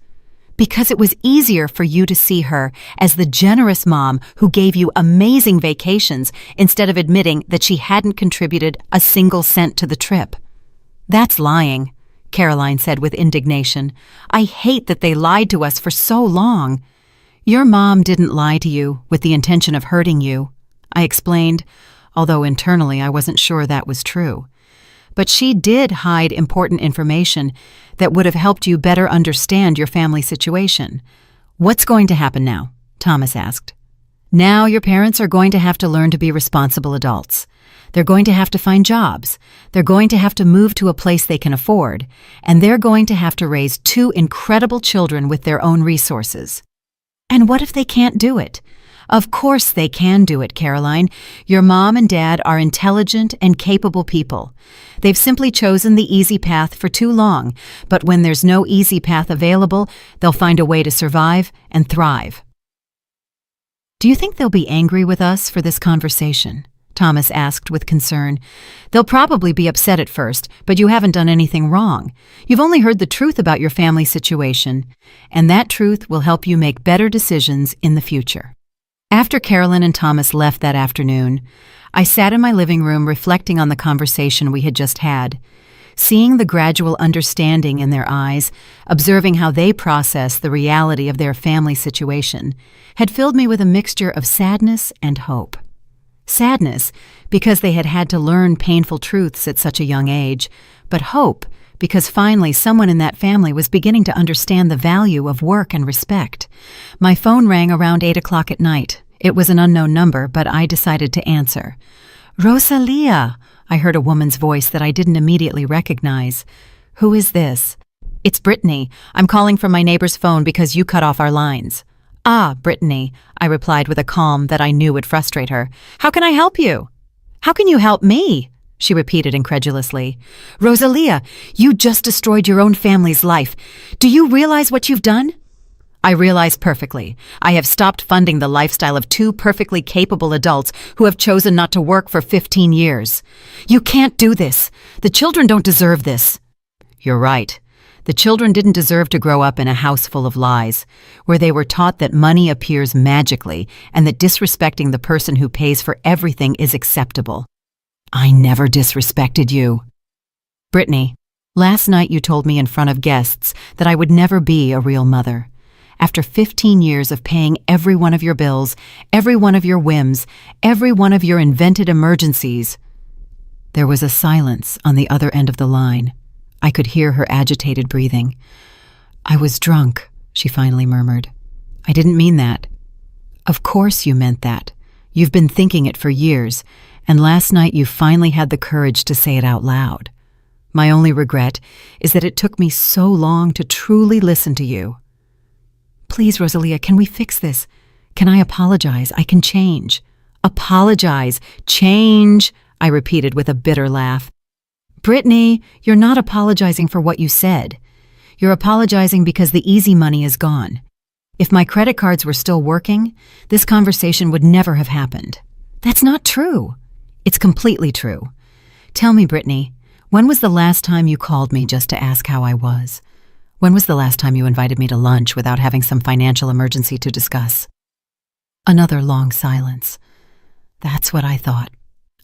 Because it was easier for you to see her as the generous mom who gave you amazing vacations instead of admitting that she hadn't contributed a single cent to the trip. That's lying, Caroline said with indignation. I hate that they lied to us for so long. Your mom didn't lie to you with the intention of hurting you, I explained, although internally I wasn't sure that was true. But she did hide important information that would have helped you better understand your family situation. What's going to happen now? Thomas asked. Now your parents are going to have to learn to be responsible adults. They're going to have to find jobs. They're going to have to move to a place they can afford. And they're going to have to raise 2 incredible children with their own resources. And what if they can't do it? Of course they can do it, Caroline. Your mom and dad are intelligent and capable people. They've simply chosen the easy path for too long, but when there's no easy path available, they'll find a way to survive and thrive. Do you think they'll be angry with us for this conversation? Thomas asked with concern. They'll probably be upset at first, but you haven't done anything wrong. You've only heard the truth about your family situation, and that truth will help you make better decisions in the future. After Carolyn and Thomas left that afternoon, I sat in my living room reflecting on the conversation we had just had. Seeing the gradual understanding in their eyes, observing how they process the reality of their family situation, had filled me with a mixture of sadness and hope. Sadness, because they had had to learn painful truths at such a young age, but hope, because finally someone in that family was beginning to understand the value of work and respect. My phone rang around 8 o'clock at night. It was an unknown number, but I decided to answer. Rosalia, I heard a woman's voice that I didn't immediately recognize. Who is this? It's Brittany. I'm calling from my neighbor's phone because you cut off our lines. Ah, Brittany, I replied with a calm that I knew would frustrate her. How can I help you? How can you help me? She repeated incredulously. Rosalia, you just destroyed your own family's life. Do you realize what you've done? I realize perfectly. I have stopped funding the lifestyle of 2 perfectly capable adults who have chosen not to work for 15 years. You can't do this. The children don't deserve this. You're right. The children didn't deserve to grow up in a house full of lies, where they were taught that money appears magically and that disrespecting the person who pays for everything is acceptable. I never disrespected you. Brittany, last night you told me in front of guests that I would never be a real mother. After 15 years of paying every one of your bills, every one of your whims, every one of your invented emergencies. There was a silence on the other end of the line. I could hear her agitated breathing. I was drunk, she finally murmured. I didn't mean that. Of course you meant that. You've been thinking it for years, And last night you finally had the courage to say it out loud. My only regret is that it took me so long to truly listen to you. Please, Rosalia, can we fix this? Can I apologize? I can change. Apologize. Change, I repeated with a bitter laugh. Brittany, you're not apologizing for what you said. You're apologizing because the easy money is gone. If my credit cards were still working, this conversation would never have happened. That's not true. It's completely true. Tell me, Brittany, when was the last time you called me just to ask how I was? When was the last time you invited me to lunch without having some financial emergency to discuss? Another long silence. That's what I thought,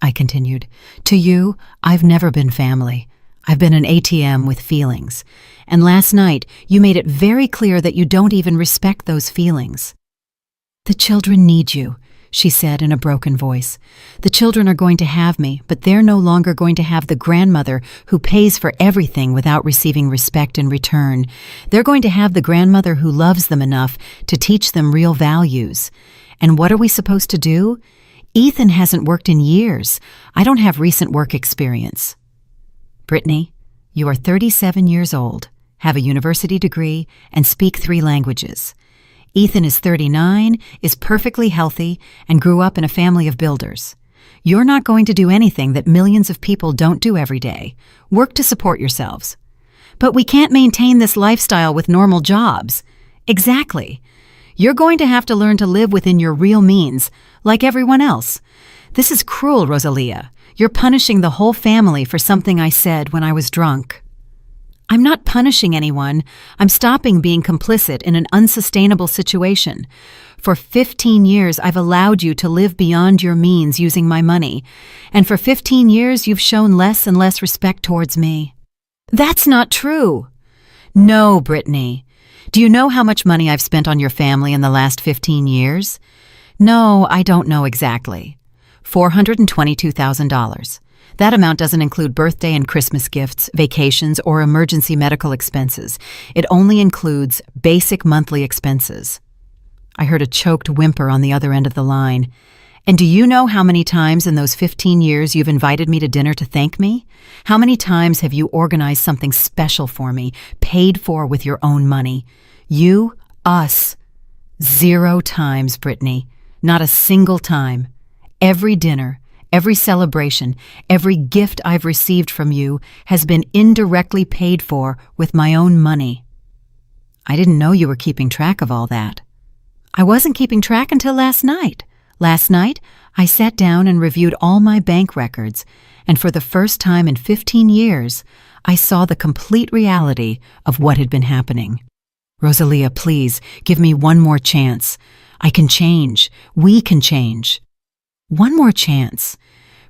I continued. To you, I've never been family. I've been an ATM with feelings. And last night, you made it very clear that you don't even respect those feelings. The children need you, she said in a broken voice. The children are going to have me, but they're no longer going to have the grandmother who pays for everything without receiving respect in return. They're going to have the grandmother who loves them enough to teach them real values. And what are we supposed to do? Ethan hasn't worked in years. I don't have recent work experience. Brittany, you are 37 years old, have a university degree, and speak 3 languages. Ethan is 39, is perfectly healthy, and grew up in a family of builders. You're not going to do anything that millions of people don't do every day. Work to support yourselves. But we can't maintain this lifestyle with normal jobs. Exactly. You're going to have to learn to live within your real means, like everyone else. This is cruel, Rosalia. You're punishing the whole family for something I said when I was drunk. I'm not punishing anyone. I'm stopping being complicit in an unsustainable situation. For 15 years, I've allowed you to live beyond your means using my money. And for 15 years, you've shown less and less respect towards me. That's not true. No, Brittany. Do you know how much money I've spent on your family in the last 15 years? No, I don't know exactly. $422,000. That amount doesn't include birthday and Christmas gifts, vacations, or emergency medical expenses. It only includes basic monthly expenses. I heard a choked whimper on the other end of the line. And do you know how many times in those 15 years you've invited me to dinner to thank me? How many times have you organized something special for me, paid for with your own money? You, us. 0 times, Brittany. Not a single time. Every dinner, every celebration, every gift I've received from you has been indirectly paid for with my own money. I didn't know you were keeping track of all that. I wasn't keeping track until last night. Last night, I sat down and reviewed all my bank records, and for the first time in 15 years, I saw the complete reality of what had been happening. Rosalia, please, give me one more chance. I can change. We can change. One more chance.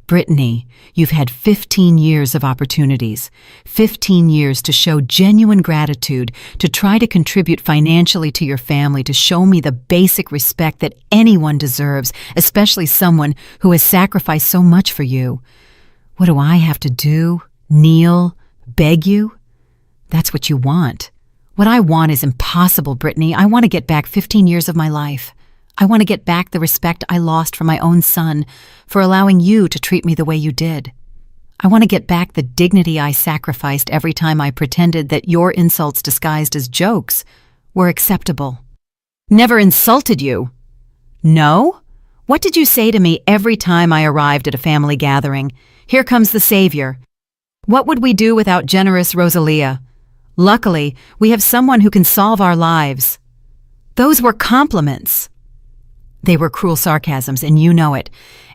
Brittany, you've had 15 years of opportunities, 15 years to show genuine gratitude, to try to contribute financially to your family, to show me the basic respect that anyone deserves, especially someone who has sacrificed so much for you. What do I have to do? Kneel? Beg you? That's what you want. What I want is impossible, Brittany. I want to get back 15 years of my life. I want to get back the respect I lost from my own son for allowing you to treat me the way you did. I want to get back the dignity I sacrificed every time I pretended that your insults disguised as jokes were acceptable. Never insulted you. No? What did you say to me every time I arrived at a family gathering? Here comes the savior. What would we do without generous Rosalia? Luckily, we have someone who can solve our lives. Those were compliments. They were cruel sarcasms, and you know it.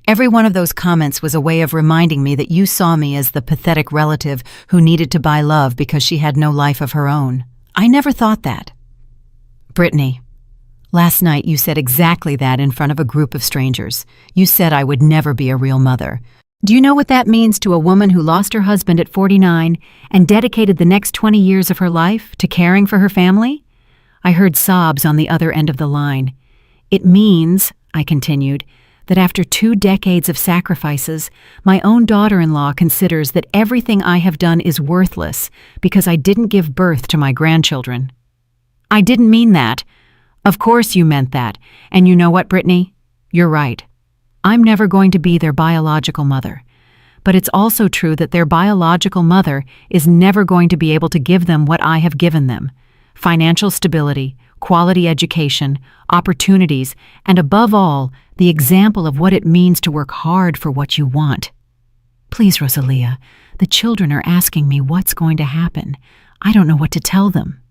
Every one of those comments was a way of reminding me that you saw me as the pathetic relative who needed to buy love because she had no life of her own. I never thought that. Brittany, last night you said exactly that in front of a group of strangers. You said I would never be a real mother. Do you know what that means to a woman who lost her husband at 49 and dedicated the next 20 years of her life to caring for her family? I heard sobs on the other end of the line. It means, I continued, that after 2 decades of sacrifices, my own daughter-in-law considers that everything I have done is worthless because I didn't give birth to my grandchildren. I didn't mean that. Of course you meant that. And you know what, Brittany? You're right. I'm never going to be their biological mother. But it's also true that their biological mother is never going to be able to give them what I have given them: financial stability, quality education, opportunities, and above all, the example of what it means to work hard for what you want. Please, Rosalia, the children are asking me what's going to happen. I don't know what to tell them.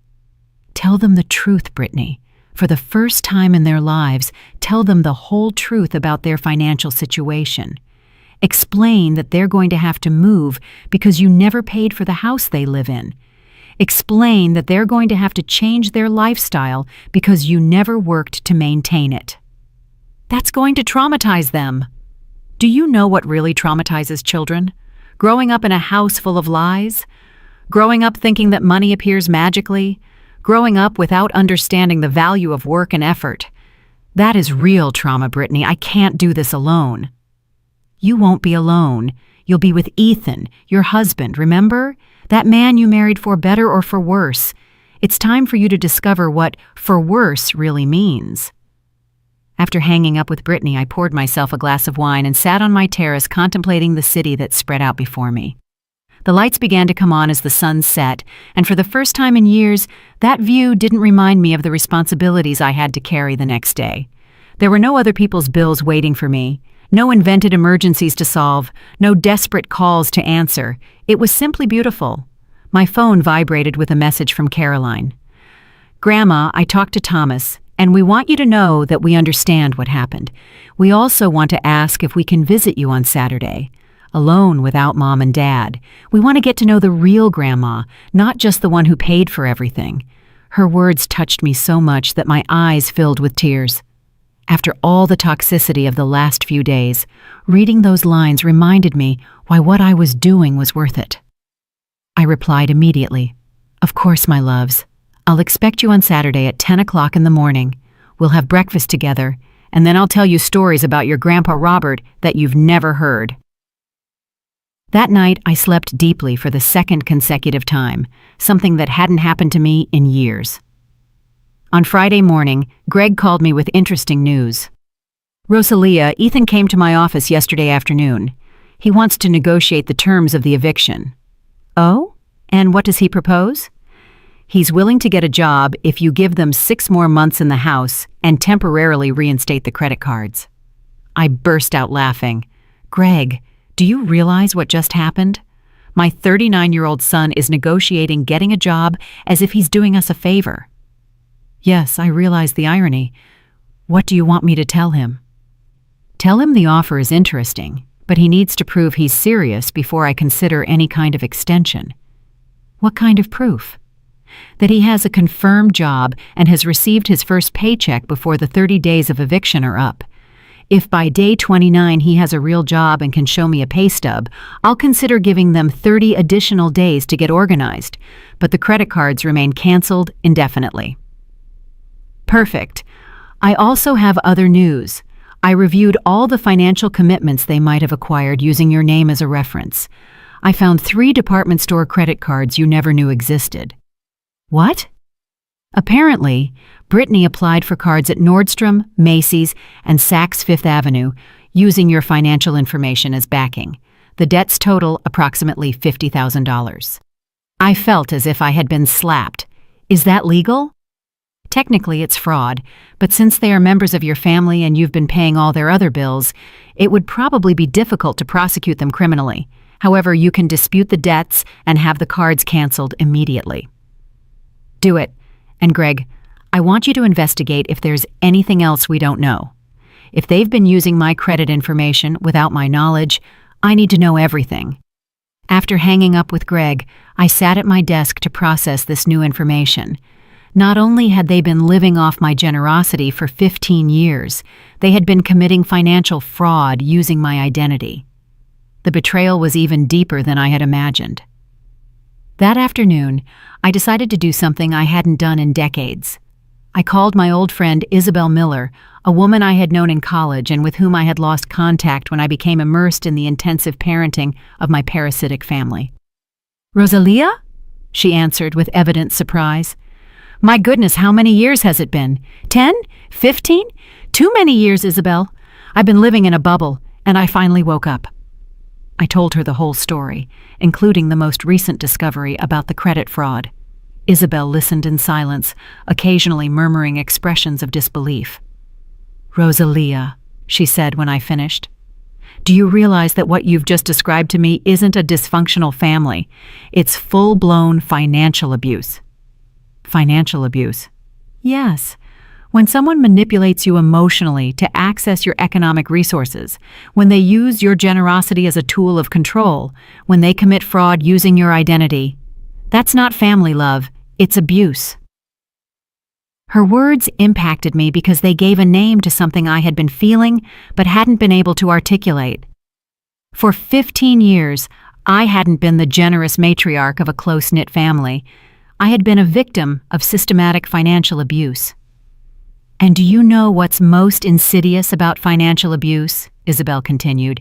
Tell them the truth, Brittany. For the first time in their lives, tell them the whole truth about their financial situation. Explain that they're going to have to move because you never paid for the house they live in. Explain that they're going to have to change their lifestyle because you never worked to maintain it. That's going to traumatize them. Do you know what really traumatizes children? Growing up in a house full of lies? Growing up thinking that money appears magically? Growing up without understanding the value of work and effort? That is real trauma, Brittany. I can't do this alone. You won't be alone. You'll be with Ethan, your husband, remember? That man you married for better or for worse. It's time for you to discover what for worse really means. After hanging up with Brittany, I poured myself a glass of wine and sat on my terrace contemplating the city that spread out before me. The lights began to come on as the sun set, and for the first time in years, that view didn't remind me of the responsibilities I had to carry the next day. There were no other people's bills waiting for me. No invented emergencies to solve, no desperate calls to answer. It was simply beautiful. My phone vibrated with a message from Caroline. "Grandma, I talked to Thomas, and we want you to know that we understand what happened. We also want to ask if we can visit you on Saturday. Alone without Mom and Dad. We want to get to know the real Grandma, not just the one who paid for everything." Her words touched me so much that my eyes filled with tears. After all the toxicity of the last few days, reading those lines reminded me why what I was doing was worth it. I replied immediately, "Of course, my loves. I'll expect you on Saturday at 10 o'clock in the morning. We'll have breakfast together, and then I'll tell you stories about your Grandpa Robert that you've never heard." That night, I slept deeply for the second consecutive time, something that hadn't happened to me in years. On Friday morning, Greg called me with interesting news. "Rosalia, Ethan came to my office yesterday afternoon. He wants to negotiate the terms of the eviction." "Oh? And what does he propose?" "He's willing to get a job if you give them 6 more months in the house and temporarily reinstate the credit cards." I burst out laughing. "Greg, do you realize what just happened? My 39-year-old son is negotiating getting a job as if he's doing us a favor." "Yes, I realize the irony. What do you want me to tell him?" "Tell him the offer is interesting, but he needs to prove he's serious before I consider any kind of extension." "What kind of proof?" "That he has a confirmed job and has received his first paycheck before the 30 days of eviction are up. If by day 29 he has a real job and can show me a pay stub, I'll consider giving them 30 additional days to get organized, but the credit cards remain canceled indefinitely." "Perfect. I also have other news. I reviewed all the financial commitments they might have acquired using your name as a reference. I found 3 department store credit cards you never knew existed." "What?" "Apparently, Brittany applied for cards at Nordstrom, Macy's, and Saks Fifth Avenue using your financial information as backing. The debts total approximately $50,000. I felt as if I had been slapped. Is that legal?" "Technically, it's fraud, but since they are members of your family and you've been paying all their other bills, it would probably be difficult to prosecute them criminally. However, you can dispute the debts and have the cards canceled immediately." "Do it. And Greg, I want you to investigate if there's anything else we don't know. If they've been using my credit information without my knowledge, I need to know everything." After hanging up with Greg, I sat at my desk to process this new information. Not only had they been living off my generosity for 15 years, they had been committing financial fraud using my identity. The betrayal was even deeper than I had imagined. That afternoon, I decided to do something I hadn't done in decades. I called my old friend Isabel Miller, a woman I had known in college and with whom I had lost contact when I became immersed in the intensive parenting of my parasitic family. "Rosalia?" she answered with evident surprise. "My goodness, how many years has it been? 10? 15? Too many years, Isabel. I've been living in a bubble, and I finally woke up." I told her the whole story, including the most recent discovery about the credit fraud. Isabel listened in silence, occasionally murmuring expressions of disbelief. "Rosalia," she said when I finished, "do you realize that what you've just described to me isn't a dysfunctional family? It's full-blown financial abuse." "Financial abuse?" "Yes. When someone manipulates you emotionally to access your economic resources, when they use your generosity as a tool of control, when they commit fraud using your identity, that's not family love, it's abuse." Her words impacted me because they gave a name to something I had been feeling but hadn't been able to articulate. For 15 years, I hadn't been the generous matriarch of a close-knit family. I had been a victim of systematic financial abuse. "And do you know what's most insidious about financial abuse?" Isabel continued.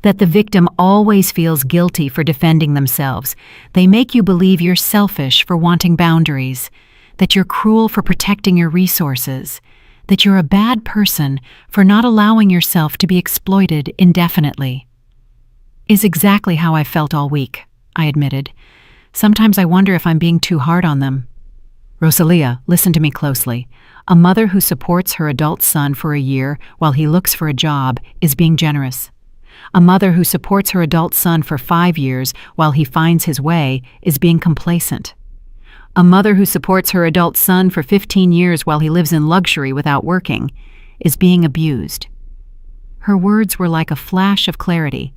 "That the victim always feels guilty for defending themselves. They make you believe you're selfish for wanting boundaries, that you're cruel for protecting your resources, that you're a bad person for not allowing yourself to be exploited indefinitely." "Is exactly how I felt all week," I admitted. "Sometimes I wonder if I'm being too hard on them." "Rosalia, listen to me closely. A mother who supports her adult son for a year while he looks for a job is being generous. A mother who supports her adult son for 5 years while he finds his way is being complacent. A mother who supports her adult son for 15 years while he lives in luxury without working is being abused." Her words were like a flash of clarity.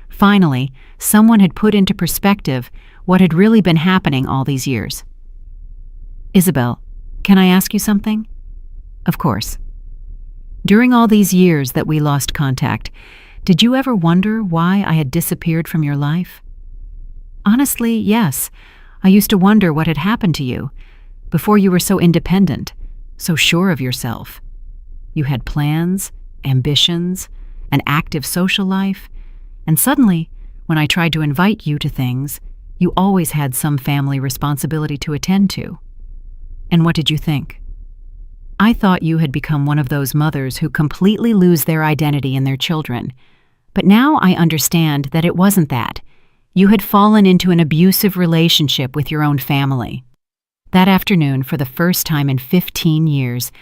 Finally, someone had put into perspective what had really been happening all these years. "Isabel, can I ask you something?" "Of course." "During all these years that we lost contact, did you ever wonder why I had disappeared from your life?" "Honestly, yes. I used to wonder what had happened to you. Before you were so independent, so sure of yourself. You had plans, ambitions, an active social life, and suddenly, when I tried to invite you to things, you always had some family responsibility to attend to. And what did you think? I thought you had become one of those mothers who completely lose their identity in their children. But now I understand that it wasn't that. You had fallen into an abusive relationship with your own family." That afternoon, for the first time in 15 years,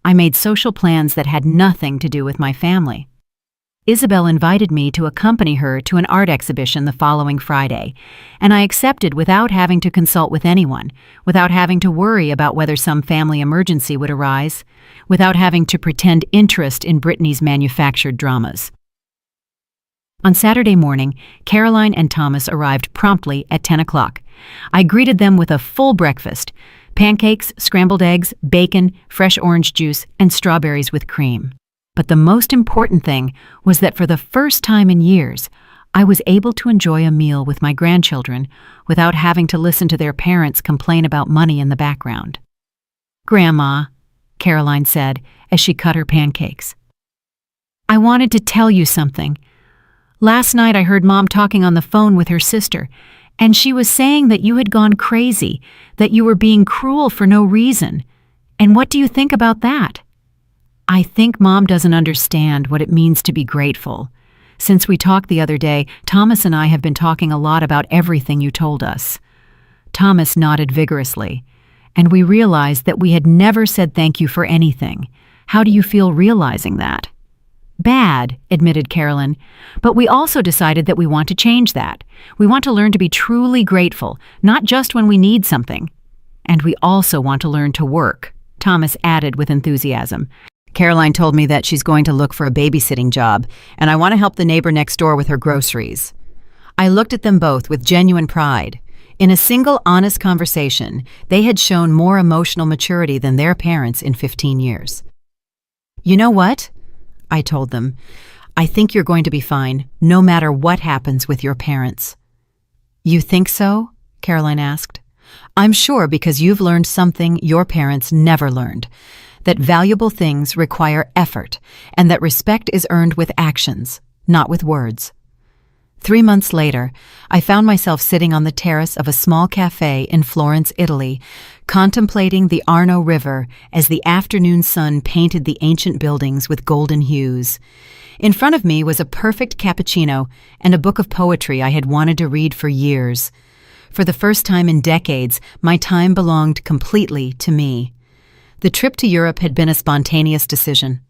I made social plans that had nothing to do with my family. Isabel invited me to accompany her to an art exhibition the following Friday, and I accepted without having to consult with anyone, without having to worry about whether some family emergency would arise, without having to pretend interest in Brittany's manufactured dramas. On Saturday morning, Caroline and Thomas arrived promptly at 10 o'clock. I greeted them with a full breakfast: pancakes, scrambled eggs, bacon, fresh orange juice, and strawberries with cream. But the most important thing was that for the first time in years, I was able to enjoy a meal with my grandchildren without having to listen to their parents complain about money in the background. "Grandma," Caroline said as she cut her pancakes, "I wanted to tell you something. Last night I heard Mom talking on the phone with her sister, and she was saying that you had gone crazy, that you were being cruel for no reason. And what do you think about that?" "I think Mom doesn't understand what it means to be grateful. Since we talked the other day, Thomas and I have been talking a lot about everything you told us." Thomas nodded vigorously, and we realized that we had never said thank you for anything. "How do you feel realizing that?" "Bad," admitted Carolyn, "but we also decided that we want to change that. We want to learn to be truly grateful, not just when we need something. And we also want to learn to work," Thomas added with enthusiasm. "Caroline told me that she's going to look for a babysitting job, and I want to help the neighbor next door with her groceries." I looked at them both with genuine pride. In a single honest conversation, they had shown more emotional maturity than their parents in 15 years. "You know what?" I told them. "I think you're going to be fine, no matter what happens with your parents." "You think so?" Caroline asked. "I'm sure, because you've learned something your parents never learned. That valuable things require effort, and that respect is earned with actions, not with words." 3 months later, I found myself sitting on the terrace of a small cafe in Florence, Italy, contemplating the Arno River as the afternoon sun painted the ancient buildings with golden hues. In front of me was a perfect cappuccino and a book of poetry I had wanted to read for years. For the first time in decades, my time belonged completely to me. The trip to Europe had been a spontaneous decision.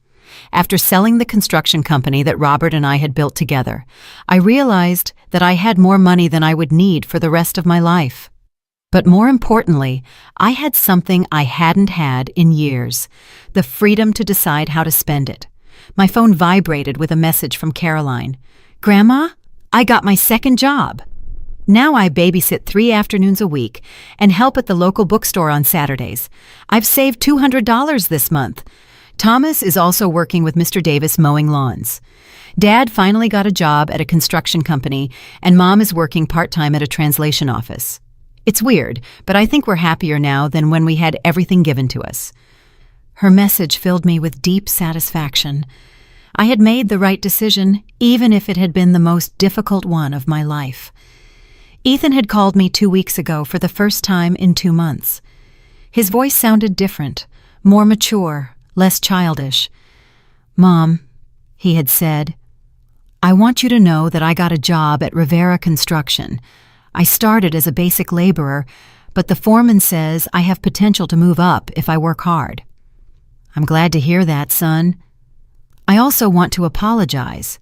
After selling the construction company that Robert and I had built together, I realized that I had more money than I would need for the rest of my life. But more importantly, I had something I hadn't had in years: the freedom to decide how to spend it. My phone vibrated with a message from Caroline. "Grandma, I got my second job. Now I babysit 3 afternoons a week and help at the local bookstore on Saturdays. I've saved $200 this month. Thomas is also working with Mr. Davis mowing lawns. Dad finally got a job at a construction company, and Mom is working part-time at a translation office. It's weird, but I think we're happier now than when we had everything given to us." Her message filled me with deep satisfaction. I had made the right decision, even if it had been the most difficult one of my life. Ethan had called me 2 weeks ago for the first time in 2 months. His voice sounded different, more mature, less childish. "Mom," he had said, "I want you to know that I got a job at Rivera Construction. I started as a basic laborer, but the foreman says I have potential to move up if I work hard." "I'm glad to hear that, son. I also want to apologize.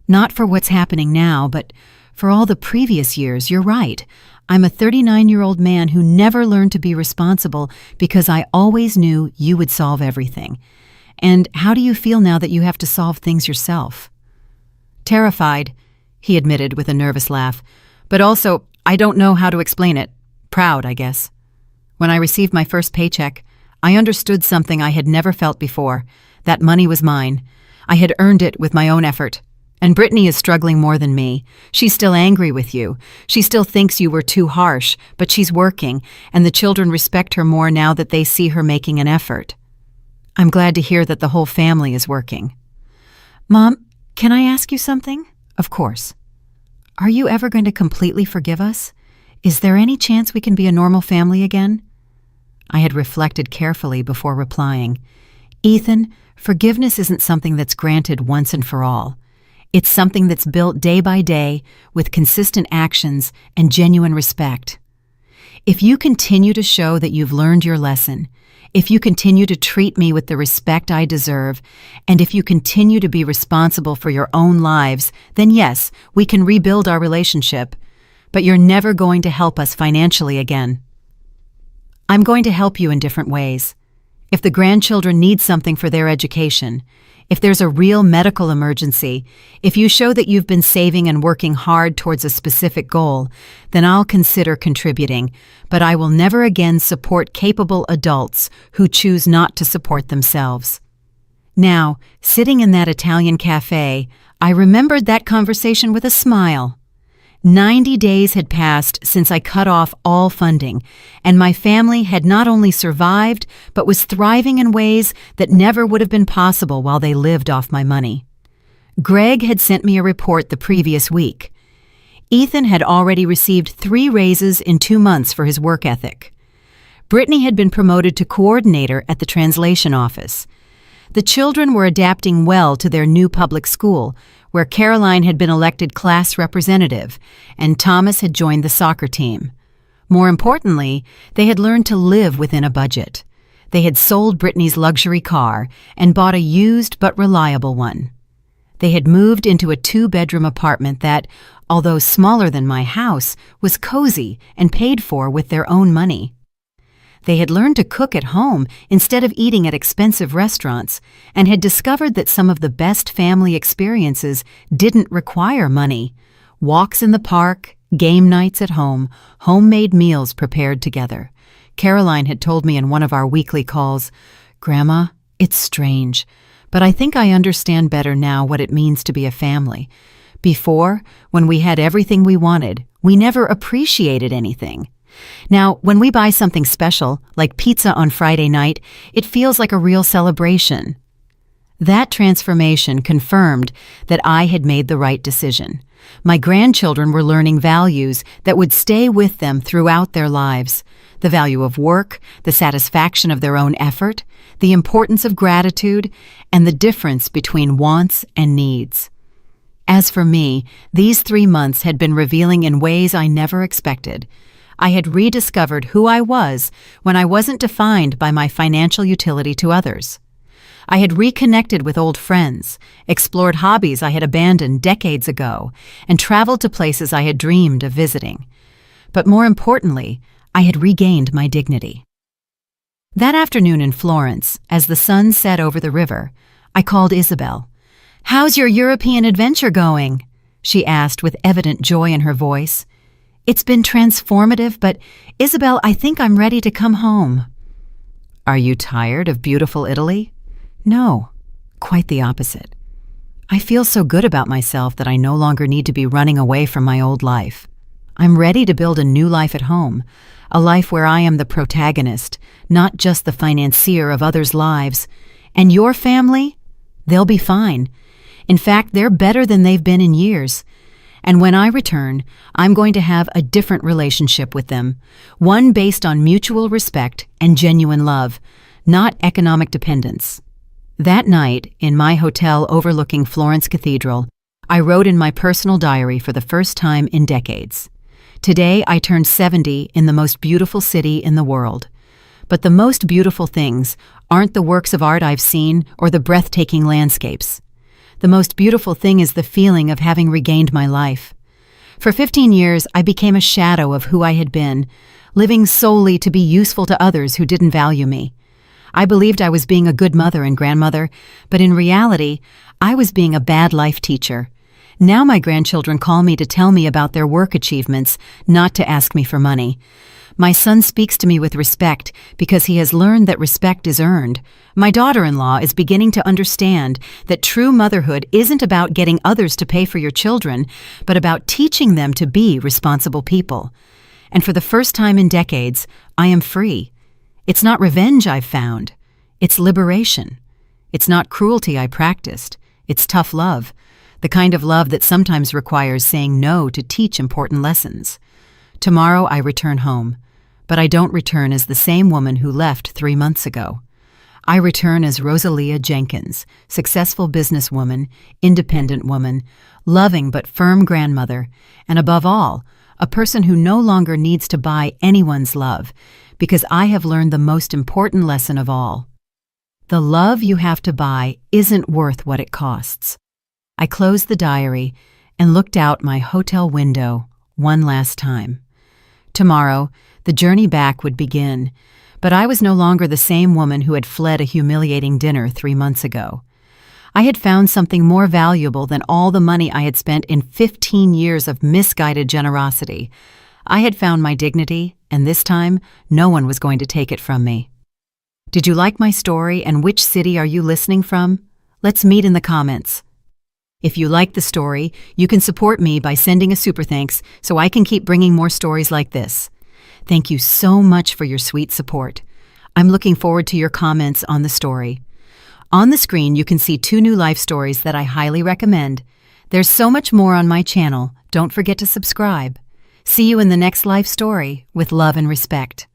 Not for what's happening now, but for all the previous years. You're right. I'm a 39-year-old man who never learned to be responsible because I always knew you would solve everything. And how do you feel now that you have to solve things yourself?" "Terrified," he admitted with a nervous laugh. "But also, I don't know how to explain it. Proud, I guess. When I received my first paycheck, I understood something I had never felt before. That money was mine. I had earned it with my own effort. And Brittany is struggling more than me. She's still angry with you. She still thinks you were too harsh, but she's working, and the children respect her more now that they see her making an effort. I'm glad to hear that the whole family is working." "Mom, can I ask you something?" "Of course." "Are you ever going to completely forgive us? Is there any chance we can be a normal family again?" I had reflected carefully before replying. "Ethan, forgiveness isn't something that's granted once and for all. It's something that's built day by day with consistent actions and genuine respect. If you continue to show that you've learned your lesson, if you continue to treat me with the respect I deserve, and if you continue to be responsible for your own lives, then yes, we can rebuild our relationship, but you're never going to help us financially again. I'm going to help you in different ways. If the grandchildren need something for their education, if there's a real medical emergency, if you show that you've been saving and working hard towards a specific goal, then I'll consider contributing, but I will never again support capable adults who choose not to support themselves." Now, sitting in that Italian cafe, I remembered that conversation with a smile. 90 days had passed since I cut off all funding, and my family had not only survived, but was thriving in ways that never would have been possible while they lived off my money. Greg had sent me a report the previous week. Ethan had already received 3 raises in 2 months for his work ethic. Brittany had been promoted to coordinator at the translation office. The children were adapting well to their new public school, where Caroline had been elected class representative, and Thomas had joined the soccer team. More importantly, they had learned to live within a budget. They had sold Brittany's luxury car and bought a used but reliable one. They had moved into a 2-bedroom apartment that, although smaller than my house, was cozy and paid for with their own money. They had learned to cook at home instead of eating at expensive restaurants, and had discovered that some of the best family experiences didn't require money. Walks in the park, game nights at home, homemade meals prepared together. Caroline had told me in one of our weekly calls, "Grandma, it's strange, but I think I understand better now what it means to be a family. Before, when we had everything we wanted, we never appreciated anything. Now, when we buy something special, like pizza on Friday night, it feels like a real celebration." That transformation confirmed that I had made the right decision. My grandchildren were learning values that would stay with them throughout their lives. The value of work, the satisfaction of their own effort, the importance of gratitude, and the difference between wants and needs. As for me, these 3 months had been revealing in ways I never expected. I had rediscovered who I was when I wasn't defined by my financial utility to others. I had reconnected with old friends, explored hobbies I had abandoned decades ago, and traveled to places I had dreamed of visiting. But more importantly, I had regained my dignity. That afternoon in Florence, as the sun set over the river, I called Isabel. "How's your European adventure going?" she asked with evident joy in her voice. "It's been transformative, but Isabel, I think I'm ready to come home." "Are you tired of beautiful Italy?" "No, quite the opposite. I feel so good about myself that I no longer need to be running away from my old life. I'm ready to build a new life at home, a life where I am the protagonist, not just the financier of others' lives. And your family? They'll be fine. In fact, they're better than they've been in years. And when I return, I'm going to have a different relationship with them, one based on mutual respect and genuine love, not economic dependence." That night, in my hotel overlooking Florence Cathedral, I wrote in my personal diary for the first time in decades. Today, I turned 70 in the most beautiful city in the world. But the most beautiful things aren't the works of art I've seen or the breathtaking landscapes. The most beautiful thing is the feeling of having regained my life. For 15 years, I became a shadow of who I had been, living solely to be useful to others who didn't value me. I believed I was being a good mother and grandmother, but in reality, I was being a bad life teacher. Now my grandchildren call me to tell me about their work achievements, not to ask me for money. My son speaks to me with respect because he has learned that respect is earned. My daughter-in-law is beginning to understand that true motherhood isn't about getting others to pay for your children, but about teaching them to be responsible people. And for the first time in decades, I am free. It's not revenge I've found. It's liberation. It's not cruelty I practiced. It's tough love, the kind of love that sometimes requires saying no to teach important lessons. Tomorrow I return home, but I don't return as the same woman who left 3 months ago. I return as Rosalia Jenkins, successful businesswoman, independent woman, loving but firm grandmother, and above all, a person who no longer needs to buy anyone's love, because I have learned the most important lesson of all. The love you have to buy isn't worth what it costs. I closed the diary and looked out my hotel window one last time. Tomorrow, the journey back would begin, but I was no longer the same woman who had fled a humiliating dinner 3 months ago. I had found something more valuable than all the money I had spent in 15 years of misguided generosity. I had found my dignity, and this time, no one was going to take it from me. Did you like my story, and which city are you listening from? Let's meet in the comments. If you like the story, you can support me by sending a super thanks so I can keep bringing more stories like this. Thank you so much for your sweet support. I'm looking forward to your comments on the story. On the screen, you can see 2 new life stories that I highly recommend. There's so much more on my channel. Don't forget to subscribe. See you in the next life story with love and respect.